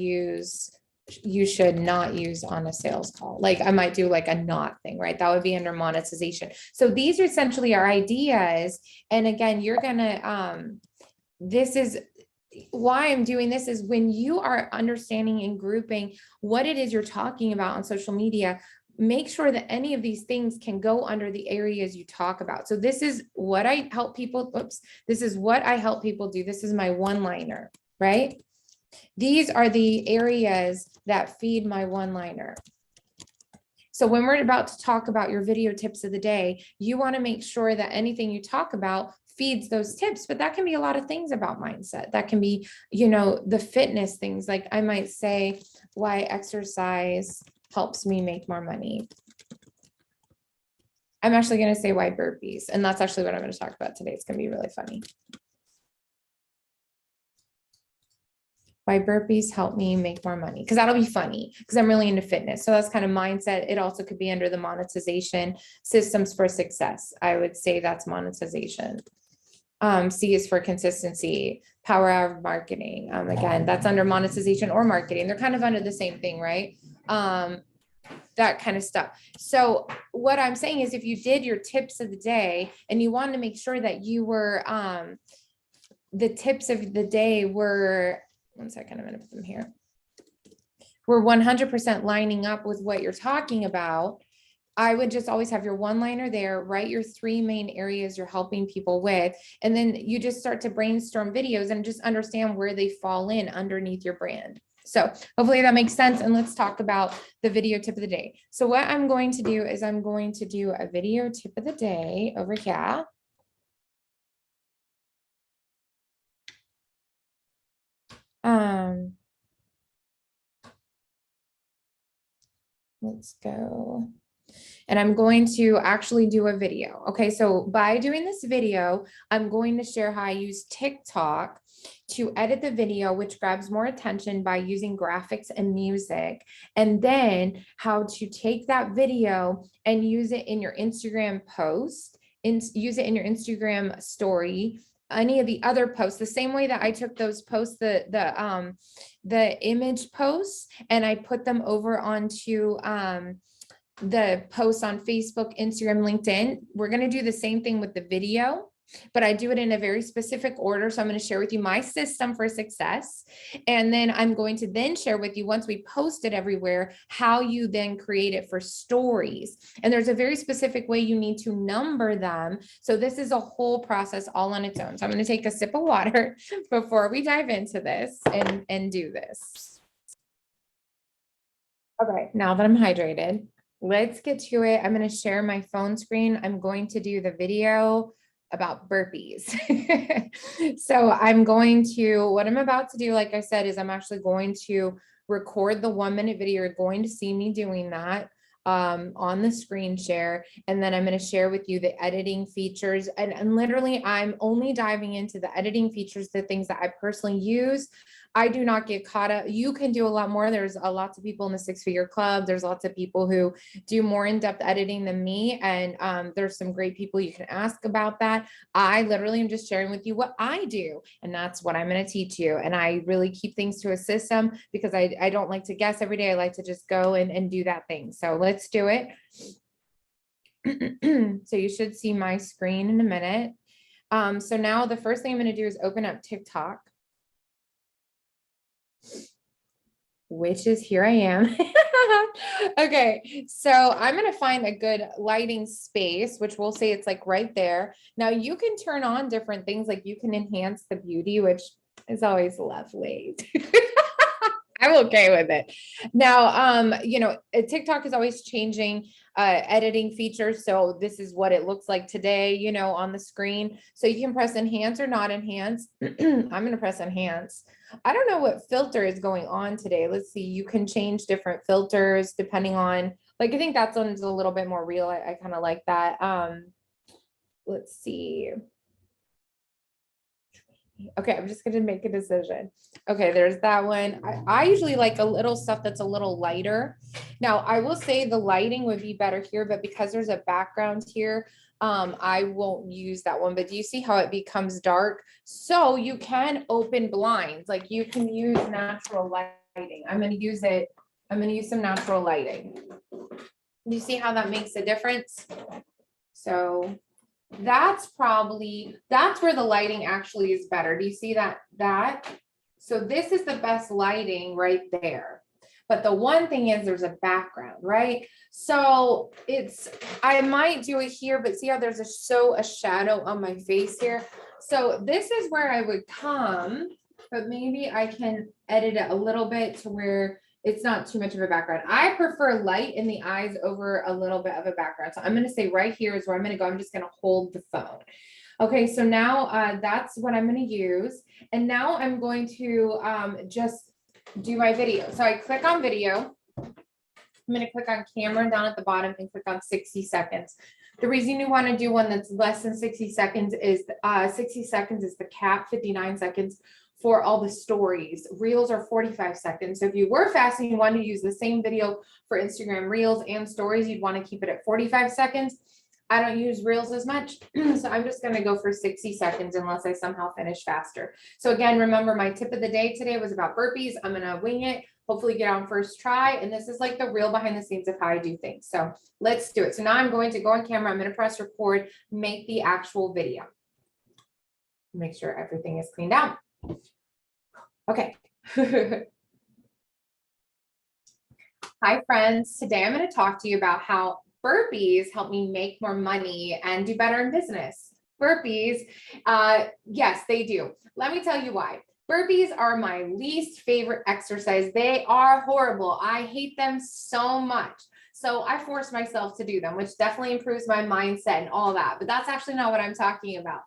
not use on a sales call. Like I might do like a not thing, right? That would be under monetization. So these are essentially our ideas. And again, you're gonna, this is why I'm doing this, is when you are understanding and grouping what it is you're talking about on social media, make sure that any of these things can go under the areas you talk about. So this is what I help people. Oops. This is what I help people do. This is my one-liner, right? These are the areas that feed my one-liner. So when we're about to talk about your video tips of the day, you want to make sure that anything you talk about feeds those tips, but that can be a lot of things about mindset. That can be, the fitness things. Like I might say why exercise helps me make more money. I'm actually going to say why burpees. And that's actually what I'm going to talk about today. It's going to be really funny. Why burpees help me make more money, because that'll be funny because I'm really into fitness. So that's kind of mindset. It also could be under the monetization systems for success. I would say that's monetization. C is for consistency, power of marketing. Again, that's under monetization or marketing. They're kind of under the same thing, right? That kind of stuff. So what I'm saying is if you did your tips of the day and you wanted to make sure that you were, the tips of the day were, one second, I'm going to put them here. We're 100% lining up with what you're talking about. I would just always have your one-liner there, write your 3 main areas you're helping people with, and then you just start to brainstorm videos and just understand where they fall in underneath your brand. So hopefully that makes sense. And let's talk about the video tip of the day. So what I'm going to do is I'm going to do a video tip of the day over here. Let's go. And I'm going to actually do a video. Okay, so by doing this video, I'm going to share how I use TikTok to edit the video, which grabs more attention by using graphics and music, and then how to take that video and use it in your Instagram post, use it in your Instagram story, any of the other posts, the same way that I took those posts, the image posts, and I put them over onto the posts on Facebook, Instagram, LinkedIn. We're going to do the same thing with the video, but I do it in a very specific order. So I'm going to share with you my system for success. And then I'm going to then share with you, once we post it everywhere, how you then create it for stories. And there's a very specific way you need to number them. So this is a whole process all on its own. So I'm going to take a sip of water before we dive into this and do this. Okay, now that I'm hydrated, let's get to it. I'm going to share my phone screen. I'm going to do the video about burpees. So what I'm about to do, like I said, is I'm actually going to record the 1-minute video. You're going to see me doing that on the screen share. And then I'm going to share with you the editing features. And literally, I'm only diving into the editing features, the things that I personally use. I do not get caught up. You can do a lot more. There's lots of people in the 6-figure club. There's lots of people who do more in-depth editing than me. And there's some great people you can ask about that. I literally am just sharing with you what I do. And that's what I'm going to teach you. And I really keep things to a system because I don't like to guess every day. I like to just go and do that thing. So let's do it. So you should see my screen in a minute. So now the first thing I'm going to do is open up TikTok, which is here I am. Okay, so I'm going to find a good lighting space, which we'll say it's like right there. Now you can turn on different things, like you can enhance the beauty, which is always lovely. I'm okay with it. Now, TikTok is always changing editing features. So this is what it looks like today, on the screen. So you can press enhance or not enhance. I'm going to press enhance. I don't know what filter is going on today. Let's see. You can change different filters depending on, like, I think that one's a little bit more real. I kind of like that. Let's see. Okay, I'm just going to make a decision. Okay, there's that one. I usually like a little stuff that's a little lighter. Now, I will say the lighting would be better here, but because there's a background here, I won't use that one. But do you see how it becomes dark? So you can open blinds, like you can use natural lighting. I'm going to use some natural lighting. Do you see how that makes a difference? So that's where the lighting actually is better. Do you see that? So this is the best lighting right there. But the one thing is there's a background, right? So I might do it here, but see how there's a shadow on my face here. So this is where I would come, but maybe I can edit it a little bit to where it's not too much of a background. I prefer light in the eyes over a little bit of a background. So I'm going to say right here is where I'm going to go. I'm just going to hold the phone. Okay, so now that's what I'm going to use. And now I'm going to just do my video. So I click on video. I'm going to click on camera down at the bottom and click on 60 seconds. The reason you want to do one that's less than 60 seconds is 60 seconds is the cap, 59 seconds for all the stories. Reels are 45 seconds. So if you were fast and you wanted to use the same video for Instagram Reels and stories, you'd want to keep it at 45 seconds. I don't use Reels as much, so I'm just going to go for 60 seconds unless I somehow finish faster. So again, remember my tip of the day today was about burpees. I'm going to wing it, hopefully get on first try. And this is like the real behind the scenes of how I do things. So let's do it. So now I'm going to go on camera. I'm going to press record, make the actual video. Make sure everything is cleaned out. Okay. Hi, friends. Today I'm going to talk to you about how burpees help me make more money and do better in business. Burpees, yes, they do. Let me tell you why. Burpees are my least favorite exercise. They are horrible. I hate them so much. So I force myself to do them, which definitely improves my mindset and all that. But that's actually not what I'm talking about.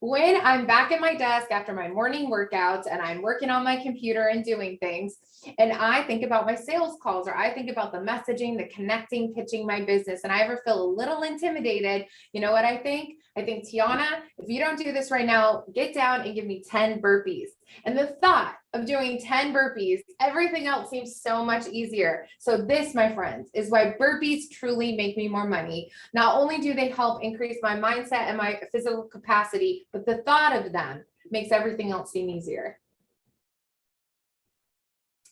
When I'm back at my desk after my morning workouts and I'm working on my computer and doing things, and I think about my sales calls, or I think about the messaging, the connecting, pitching my business, and I ever feel a little intimidated, you know what I think? I think, Tiana, if you don't do this right now, get down and give me 10 burpees. And the thought of doing 10 burpees, everything else seems so much easier. So this, my friends, is why burpees truly make me more money. Not only do they help increase my mindset and my physical capacity, but the thought of them makes everything else seem easier.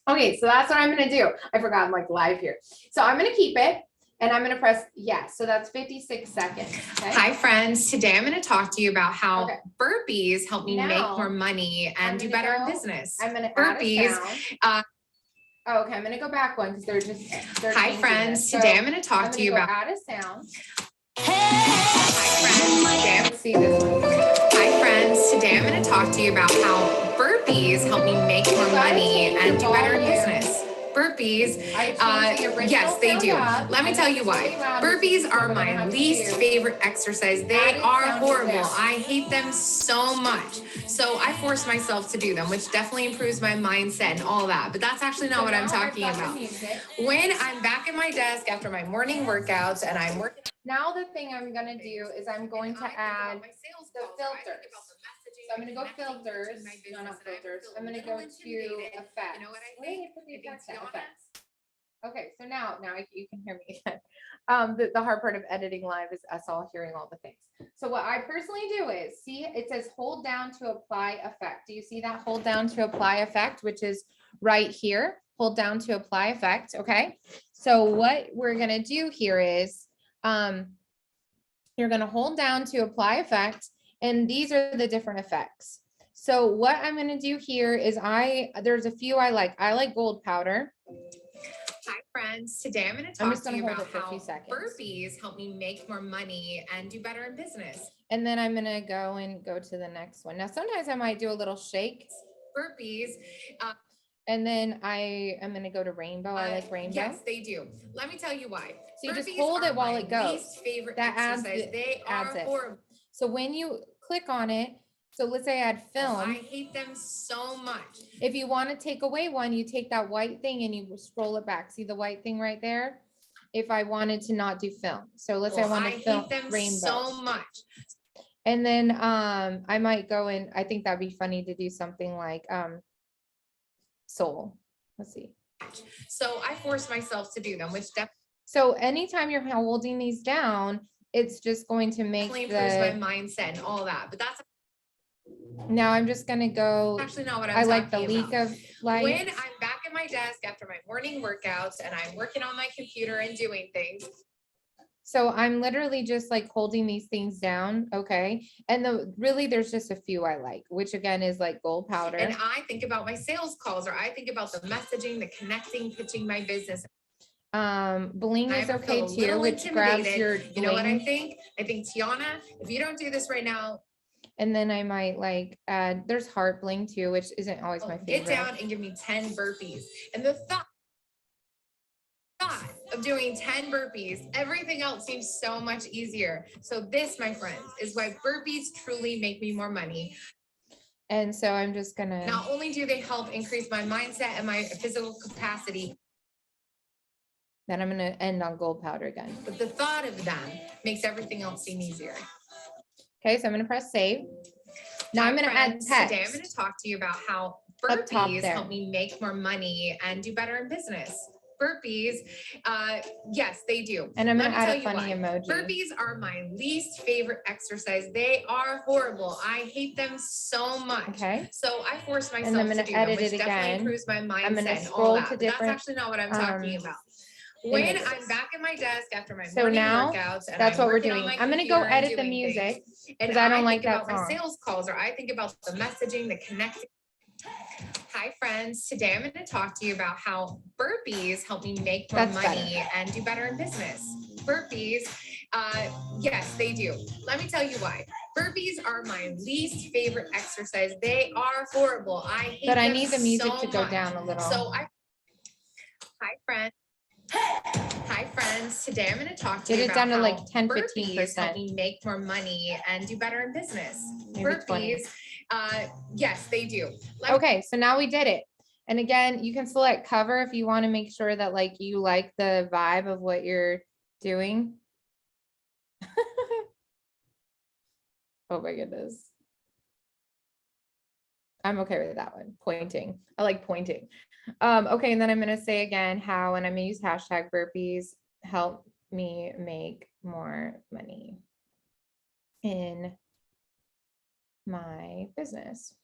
Okay, so that's what I'm going to do. I forgot I'm like live here. So I'm going to keep it. And I'm going to press yes. So that's 56 seconds. Okay? Hi, friends. Today I'm going to talk to you about how burpees help me make more money and do better in business. I'm going to burpees. Okay, I'm going to go back one because they're Hi, friends. So today I'm going to talk to you about add a sound. Hi, friends. Today, let's see this one. Hi, friends. Today I'm going to talk to you about how burpees help me make more money and do better in business. Burpees, yes, they do. Let me tell you why. Burpees are my least favorite exercise. They are horrible. I hate them so much. So I force myself to do them, which definitely improves my mindset and all that. But that's actually not what I'm talking about. When I'm back at my desk after my morning workouts and I'm working. Now the thing I'm going to do is I'm going to add the filters. So I'm going to go filters, no, not filters. I'm going to go to effects. Where did I put the effects at? Effects. Okay, so now you can hear me again. The hard part of editing live is us all hearing all the things. So what I personally do is, see, it says hold down to apply effect. Do you see that hold down to apply effect, which is right here? Hold down to apply effect, okay? So what we're going to do here is you're going to hold down to apply effect. And these are the different effects. So what I'm going to do here is there's a few I like. I like gold powder. Hi, friends. Today I'm going to talk to you about how burpees help me make more money and do better in business. And then I'm going to go to the next one. Now, sometimes I might do a little shake. Burpees. And then I am going to go to rainbow. I like rainbow. Yes, they do. Let me tell you why. So you just hold it while it goes. That adds it. Horrible. So when you click on it, so let's say I add film. I hate them so much. If you want to take away one, you take that white thing and you scroll it back. See the white thing right there? If I wanted to not do film. So let's say I want to film rainbow. So much. And then I might go in, I think that'd be funny to do something like soul. Let's see. So I force myself to do them, so anytime you're holding these down, it's just going to make improves my mindset and all that. But that's now I'm just going to go. Actually, not what I like the leak of light. When I'm back at my desk after my morning workouts and I'm working on my computer and doing things. So I'm literally just like holding these things down. Okay. And really there's just a few I like, which again is like gold powder. And I think about my sales calls, or I think about the messaging, the connecting, pitching my business. Bling is okay too, which grabs your bling. You know what I think? I think, Tiana, if you don't do this right now. And then I might like add, there's heart bling too, which isn't always my favorite. Get down and give me 10 burpees. And the thought of doing 10 burpees, everything else seems so much easier. So this, my friends, is why burpees truly make me more money. And so I'm just gonna. Not only do they help increase my mindset and my physical capacity, then I'm gonna end on gold powder again. But the thought of them makes everything else seem easier. Okay, so I'm gonna press save. Now I'm gonna add text. Today I'm gonna talk to you about how burpees help me make more money and do better in business. Burpees, yes, they do. And I'm gonna add a funny emoji. Burpees are my least favorite exercise. They are horrible. I hate them so much. Okay. So I force myself and I'm gonna to do edit them, which it definitely again. improves my mindset. I'm gonna scroll to different. That's actually not what I'm talking about. When I'm back at my desk after my morning workouts, and that's what we're doing. I'm gonna go edit the music because I don't like that song. My sales calls, or I think about the messaging, the connecting. Hi friends, today I'm going to talk to you about how burpees help me make more money and do better in business. Burpees, yes, they do. Let me tell you why. Burpees are my least favorite exercise. They are horrible. I hate them. But I need the music to go down a little. Hi friends. Today I'm going to talk to you about down to like 10-15%. Help me make more money and do better in business. Maybe burpees, 20. Yes, they do. Okay, so now we did it. And again, you can select cover if you want to make sure that like you like the vibe of what you're doing. Oh my goodness. I'm okay with that one. Pointing. I like pointing. Okay, and then I'm going to say again how, and I'm going to use hashtag burpees help me make more money in my business.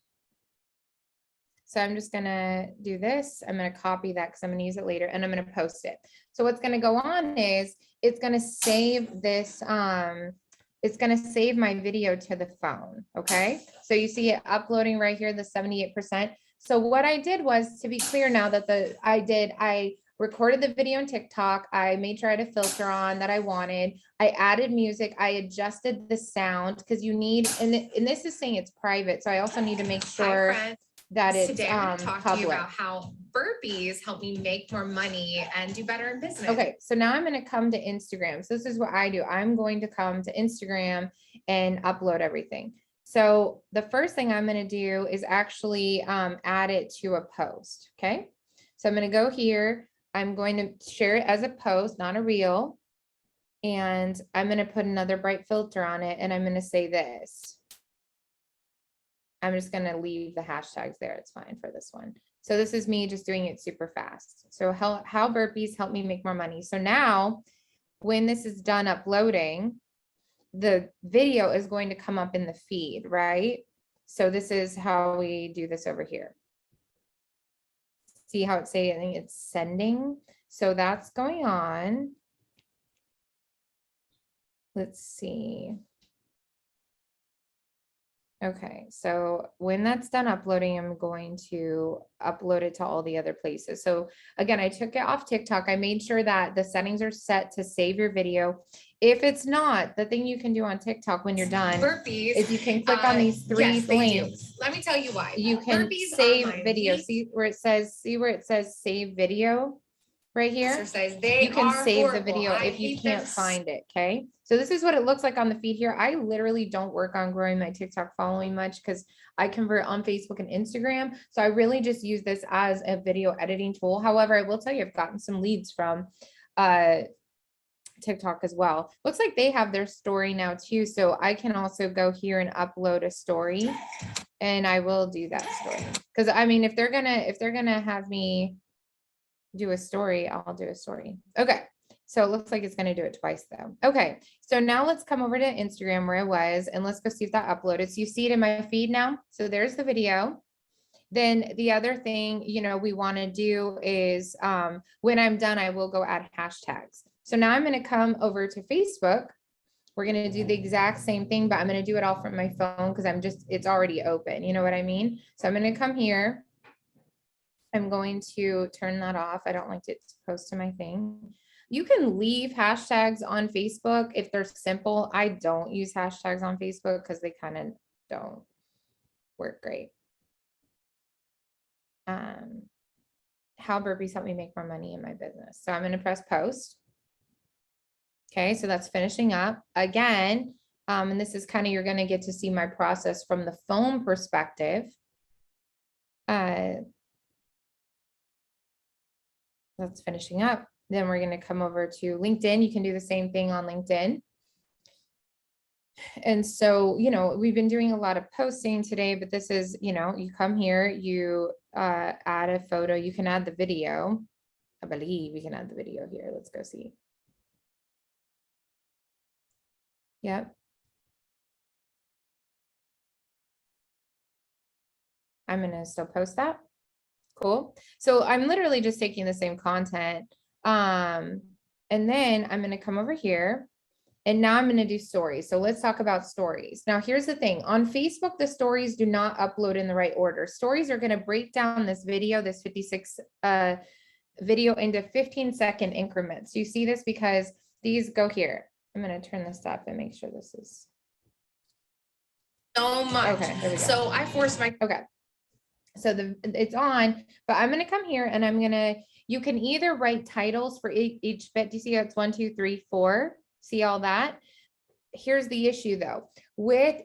So I'm just going to do this. I'm going to copy that because I'm going to use it later and I'm going to post it. So what's going to go on is it's going to save this. It's going to save my video to the phone. Okay. So you see it uploading right here, the 78%. So what I did was, to be clear now that I recorded the video on TikTok. I made sure I had a filter on that I wanted. I added music. I adjusted the sound because you need, and this is saying it's private. So I also need to make sure that it's Today I'm going to talk public. to you about how burpees help me make more money and do better in business. Okay, so now I'm going to come to Instagram. So this is what I do. I'm going to come to Instagram and upload everything. So the first thing I'm going to do is actually add it to a post. Okay, so I'm going to go here. I'm going to share it as a post, not a reel. And I'm going to put another bright filter on it. And I'm going to say this. I'm just going to leave the hashtags there. It's fine for this one. So this is me just doing it super fast. So how burpees help me make more money. So now when this is done uploading, the video is going to come up in the feed, right? So this is how we do this over here. See how it's saying it's sending. So that's going on. Let's see. Okay, so when that's done uploading, I'm going to upload it to all the other places. So again, I took it off TikTok. I made sure that the settings are set to save your video. If it's not, the thing you can do on TikTok when you're done burpees, is you can click on these three links. Let me tell you why. You can save video. See where it says save video right here? You can save the video if you can't find it, okay? So this is what it looks like on the feed here. I literally don't work on growing my TikTok following much because I convert on Facebook and Instagram. So I really just use this as a video editing tool. However, I will tell you, I've gotten some leads from TikTok as well. Looks like they have their story now too. So I can also go here and upload a story, and I will do that story. Because I mean, if they're gonna have me do a story, I'll do a story. Okay. So it looks like it's going to do it twice though. Okay. So now let's come over to Instagram where I was, and let's go see if that uploaded. So you see it in my feed now. So there's the video. Then the other thing, we want to do is when I'm done, I will go add hashtags. So now I'm going to come over to Facebook. We're going to do the exact same thing, but I'm going to do it all from my phone because it's already open. You know what I mean? So I'm going to come here. I'm going to turn that off. I don't like it to post to my thing. You can leave hashtags on Facebook if they're simple. I don't use hashtags on Facebook because they kind of don't work great. How burpees help me make more money in my business. So I'm going to press post. Okay, so that's finishing up again. And this is kind of, you're going to get to see my process from the phone perspective. That's finishing up. Then we're going to come over to LinkedIn. You can do the same thing on LinkedIn. And so, we've been doing a lot of posting today, but this is, you come here, you add a photo, you can add the video. I believe we can add the video here. Let's go see. Yep. I'm going to still post that. Cool. So I'm literally just taking the same content. And then I'm going to come over here. And now I'm going to do stories. So let's talk about stories. Now, here's the thing. On Facebook, the stories do not upload in the right order. Stories are going to break down this video, this 56 video into 15-second increments. You see this because these go here. I'm going to turn this up and make sure this is. So much. Okay, there we go. So I forced my. Okay. So it's on, but I'm going to come here and I'm going to, you can either write titles for each bit. Do you see that's 1, 2, 3, 4? See all that? Here's the issue though, with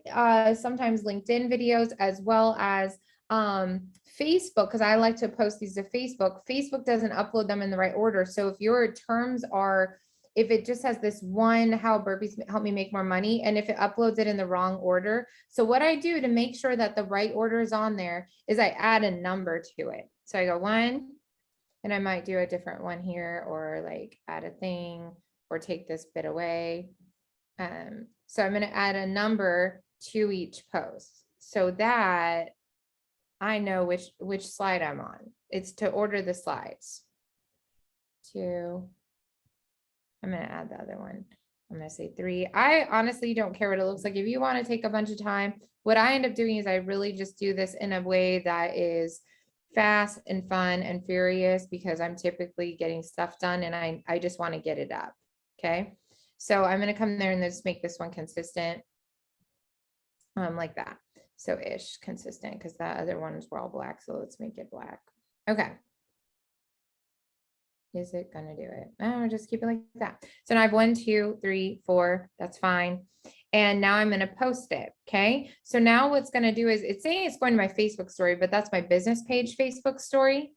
sometimes LinkedIn videos as well as Facebook, because I like to post these to Facebook. Facebook doesn't upload them in the right order. So if your terms are, if it just has this one, how burpees help me make more money, and if it uploads it in the wrong order. So what I do to make sure that the right order is on there is I add a number to it. So I go 1, and I might do a different one here, or like add a thing, or take this bit away. So I'm going to add a number to each post so that I know which slide I'm on. It's to order the slides. I'm going to add the other one. I'm going to say 3. I honestly don't care what it looks like. If you want to take a bunch of time, what I end up doing is I really just do this in a way that is fast and fun and furious, because I'm typically getting stuff done and I just want to get it up. Okay. So I'm going to come there and just make this one consistent. Like that. So ish consistent, because that other ones were all black. So let's make it black. Okay. Is it going to do it? Oh, just keep it like that. So now I have 1, 2, 3, 4. That's fine. And now I'm going to post it. Okay. So now what's going to do is it's saying it's going to my Facebook story, but that's my business page Facebook story.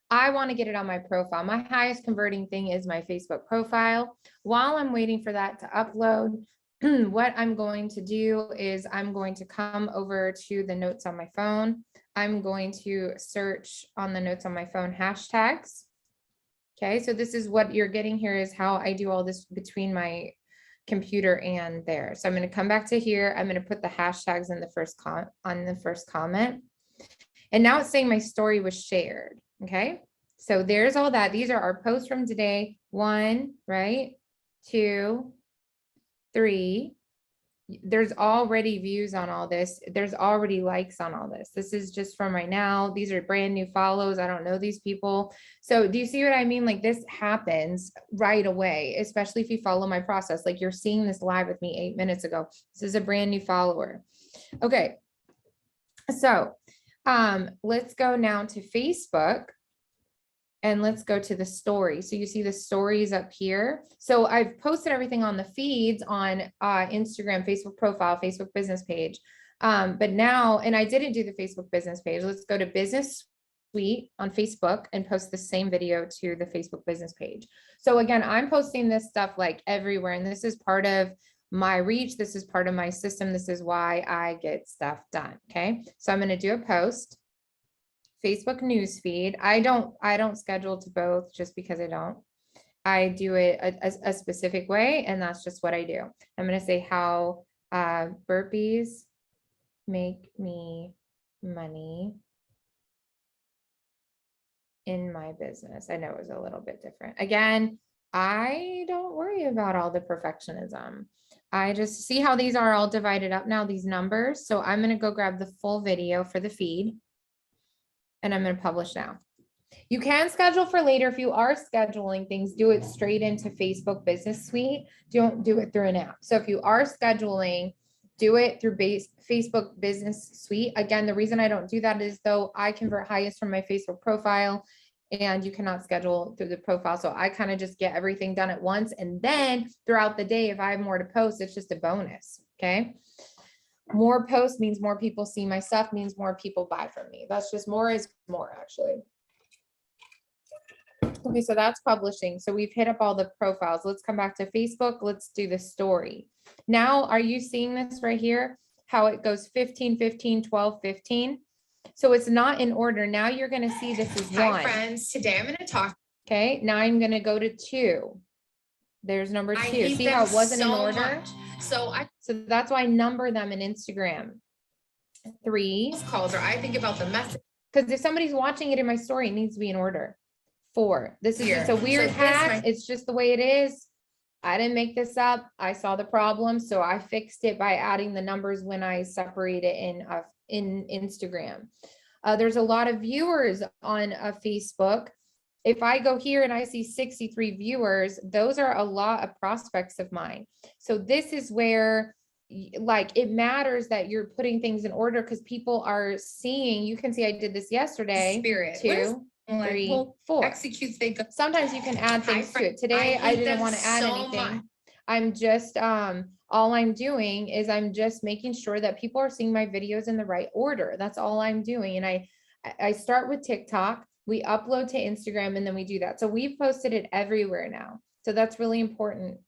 I want to get it on my profile. My highest converting thing is my Facebook profile. While I'm waiting for that to upload, what I'm going to do is I'm going to come over to the notes on my phone. I'm going to search on the notes on my phone hashtags. Okay, so this is what you're getting here is how I do all this between my computer and there. So I'm going to come back to here. I'm going to put the hashtags in the first comment. And now it's saying my story was shared. Okay, so there's all that. These are our posts from today. 1, right? 2, 3. There's already views on all this. There's already likes on all this. This is just from right now. These are brand new follows. I don't know these people. So do you see what I mean? Like this happens right away, especially if you follow my process. Like you're seeing this live with me 8 minutes ago. This is a brand new follower. Okay. So let's go now to Facebook and let's go to the story. So you see the stories up here. So I've posted everything on the feeds on Instagram, Facebook profile, Facebook business page. But now, and I didn't do the Facebook business page. Let's go to Business Suite on Facebook and post the same video to the Facebook business page. So again, I'm posting this stuff like everywhere, and this is part of my reach. This is part of my system. This is why I get stuff done. Okay. So I'm going to do a post, Facebook newsfeed. I don't schedule to both just because I do it a specific way. And that's just what I do. I'm going to say how burpees make me money in my business. I know it was a little bit different. Again, I don't worry about all the perfectionism. I just see how these are all divided up now, these numbers. So I'm going to go grab the full video for the feed and I'm going to publish now. You can schedule for later. If you are scheduling things, do it straight into Facebook Business Suite. Don't do it through an app. So if you are scheduling, do it through Facebook Business Suite. Again, the reason I don't do that is though I convert highest from my Facebook profile and you cannot schedule through the profile. So I kind of just get everything done at once. And then throughout the day, if I have more to post, it's just a bonus. Okay. More posts means more people see my stuff, means more people buy from me. That's just more is more actually. Okay, so that's publishing. So we've hit up all the profiles. Let's come back to Facebook. Let's do the story. Now, are you seeing this right here? How it goes 15, 15, 12, 15. So it's not in order. Now you're going to see this is one. Hi friends, today I'm going to talk. Okay, now I'm going to go to 2. There's number 2. See how it wasn't in order? So that's why I number them in Instagram. 3. Calls, or I think about the message. Because if somebody's watching it in my story, it needs to be in order. 4. This is just a weird hack. It's just the way it is. I didn't make this up. I saw the problem, so I fixed it by adding the numbers when I separate it in Instagram. There's a lot of viewers on Facebook. If I go here and I see 63 viewers, those are a lot of prospects of mine. So this is where like it matters that you're putting things in order because people are seeing. You can see I did this yesterday. Spirit. 2, 3, 4. Executes they go. Sometimes you can add things to it. Today I didn't want to add anything. I'm just all I'm doing is I'm just making sure that people are seeing my videos in the right order. That's all I'm doing. And I start with TikTok, we upload to Instagram, and then we do that. So we've posted it everywhere now. So that's really important.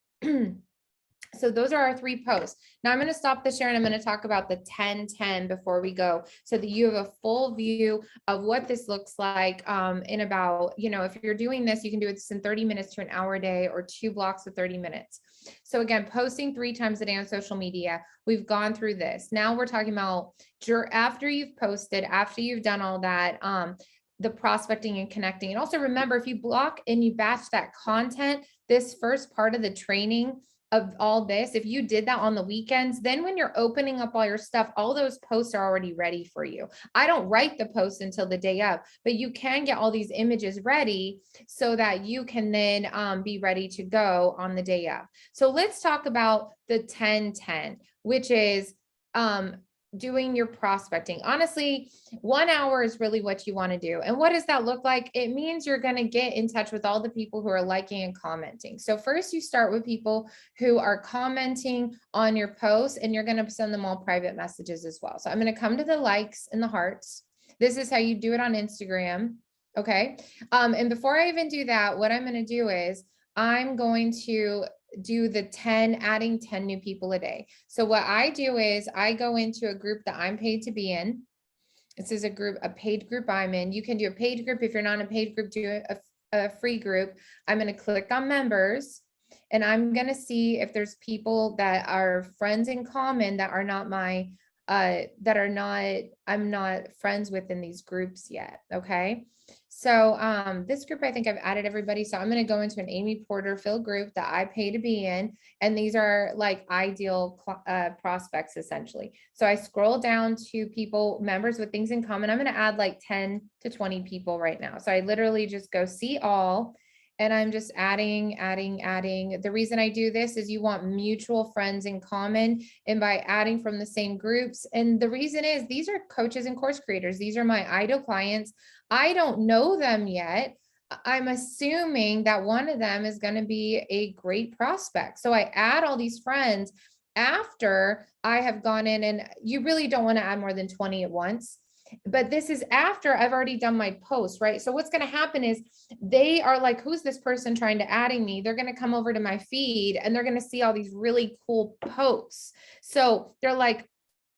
So those are our 3 posts. Now I'm going to stop the share and I'm going to talk about the 10-10 before we go so that you have a full view of what this looks like in about, if you're doing this, you can do this in 30 minutes to an hour a day or 2 blocks of 30 minutes. So again, posting 3 times a day on social media. We've gone through this. Now we're talking about after you've posted, after you've done all that, the prospecting and connecting. And also remember, if you block and you batch that content, this first part of the training of all this, if you did that on the weekends, then when you're opening up all your stuff, all those posts are already ready for you. I don't write the post until the day of, but you can get all these images ready so that you can then be ready to go on the day of. So let's talk about the 10-10, which is doing your prospecting. Honestly, 1 hour is really what you want to do. And what does that look like? It means you're going to get in touch with all the people who are liking and commenting. So first you start with people who are commenting on your posts, and you're going to send them all private messages as well. So I'm going to come to the likes and the hearts. This is how you do it on Instagram. Okay. And before I even do that, what I'm going to do is I'm going to do the 10, adding 10 new people a day. So what I do is I go into a group that I'm paid to be in. This is a paid group I'm in. You can do a paid group. If you're not in a paid group, do a free group. I'm going to click on members and I'm going to see if there's people that are friends in common that are not I'm not friends with in these groups yet. Okay. So this group, I think I've added everybody. So I'm going to go into an Amy Porterfield group that I pay to be in. And these are like ideal prospects essentially. So I scroll down to people, members with things in common. I'm going to add like 10 to 20 people right now. So I literally just go see all. And I'm just adding. The reason I do this is you want mutual friends in common, and by adding from the same groups. And the reason is these are coaches and course creators. These are my ideal clients. I don't know them yet. I'm assuming that one of them is going to be a great prospect. So I add all these friends after I have gone in, and you really don't want to add more than 20 at once. But this is after I've already done my post, right? So what's going to happen is they are like, who's this person trying to adding me? They're going to come over to my feed and they're going to see all these really cool posts. So they're like,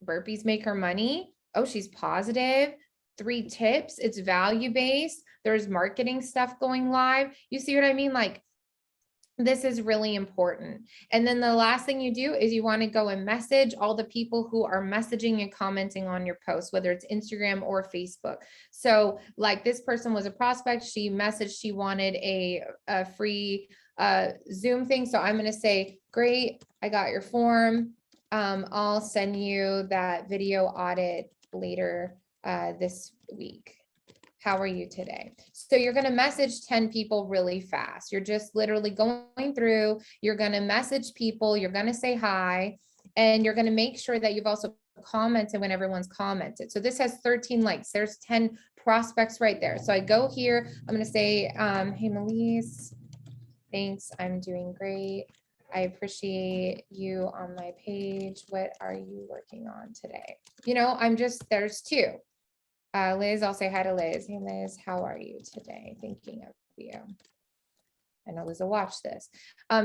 burpees make her money. Oh, she's positive. 3 tips. It's value-based. There's marketing stuff going live. You see what I mean? Like, this is really important. And then the last thing you do is you want to go and message all the people who are messaging and commenting on your post, whether it's Instagram or Facebook. So like this person was a prospect. She messaged, she wanted a free Zoom thing. So I'm going to say, great, I got your form. I'll send you that video audit later this week. How are you today? So you're going to message 10 people really fast. You're just literally going through, you're going to message people, you're going to say hi, and you're going to make sure that you've also commented when everyone's commented. So this has 13 likes. There's 10 prospects right there. So I go here, I'm going to say, hey, Melise, thanks. I'm doing great. I appreciate you on my page. What are you working on today? You know, there's 2. Liz, I'll say hi to Liz. Hey, Liz, how are you today? Thinking of you. I know Liz will watch this.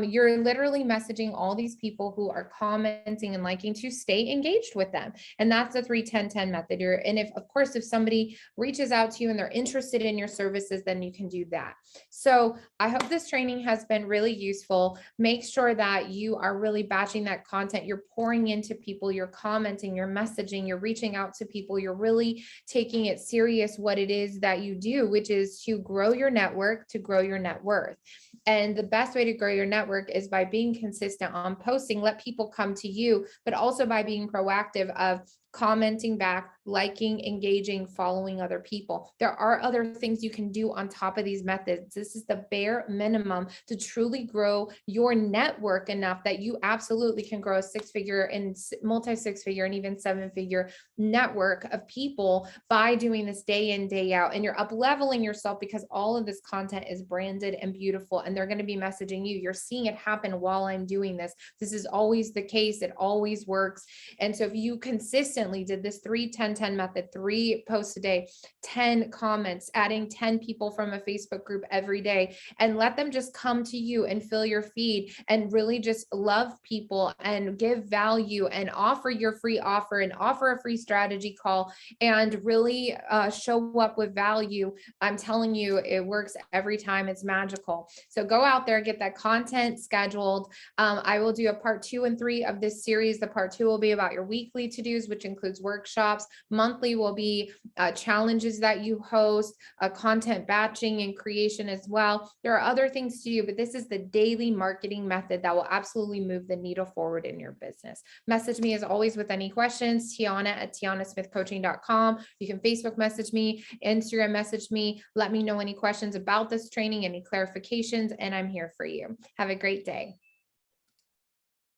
You're literally messaging all these people who are commenting and liking to stay engaged with them. And that's the 3-10-10 method. And of course, if somebody reaches out to you and they're interested in your services, then you can do that. So I hope this training has been really useful. Make sure that you are really batching that content. You're pouring into people, you're commenting, you're messaging, you're reaching out to people. You're really taking it serious what it is that you do, which is to grow your network, to grow your net worth. And the best way to grow your network is by being consistent on posting, let people come to you, but also by being proactive of commenting back, liking, engaging, following other people. There are other things you can do on top of these methods. This is the bare minimum to truly grow your network enough that you absolutely can grow a 6-figure and multi-6-figure and even 7-figure network of people by doing this day in, day out. And you're up leveling yourself because all of this content is branded and beautiful, and they're going to be messaging you. You're seeing it happen while I'm doing this. This is always the case. It always works. And so if you consistently did this 3-10-10 method, 3 posts a day, 10 comments, adding 10 people from a Facebook group every day, and let them just come to you and fill your feed and really just love people and give value and offer your free offer and offer a free strategy call and really show up with value. I'm telling you, it works every time. It's magical. So go out there, get that content scheduled. I will do a part 2 and 3 of this series. The part 2 will be about your weekly to-dos, which includes workshops. Monthly will be challenges that you host, content batching and creation as well. There are other things to do, but this is the daily marketing method that will absolutely move the needle forward in your business. Message me as always with any questions, Tiana@tianasmithcoaching.com. You can Facebook message me, Instagram message me. Let me know any questions about this training, any clarifications, and I'm here for you. Have a great day.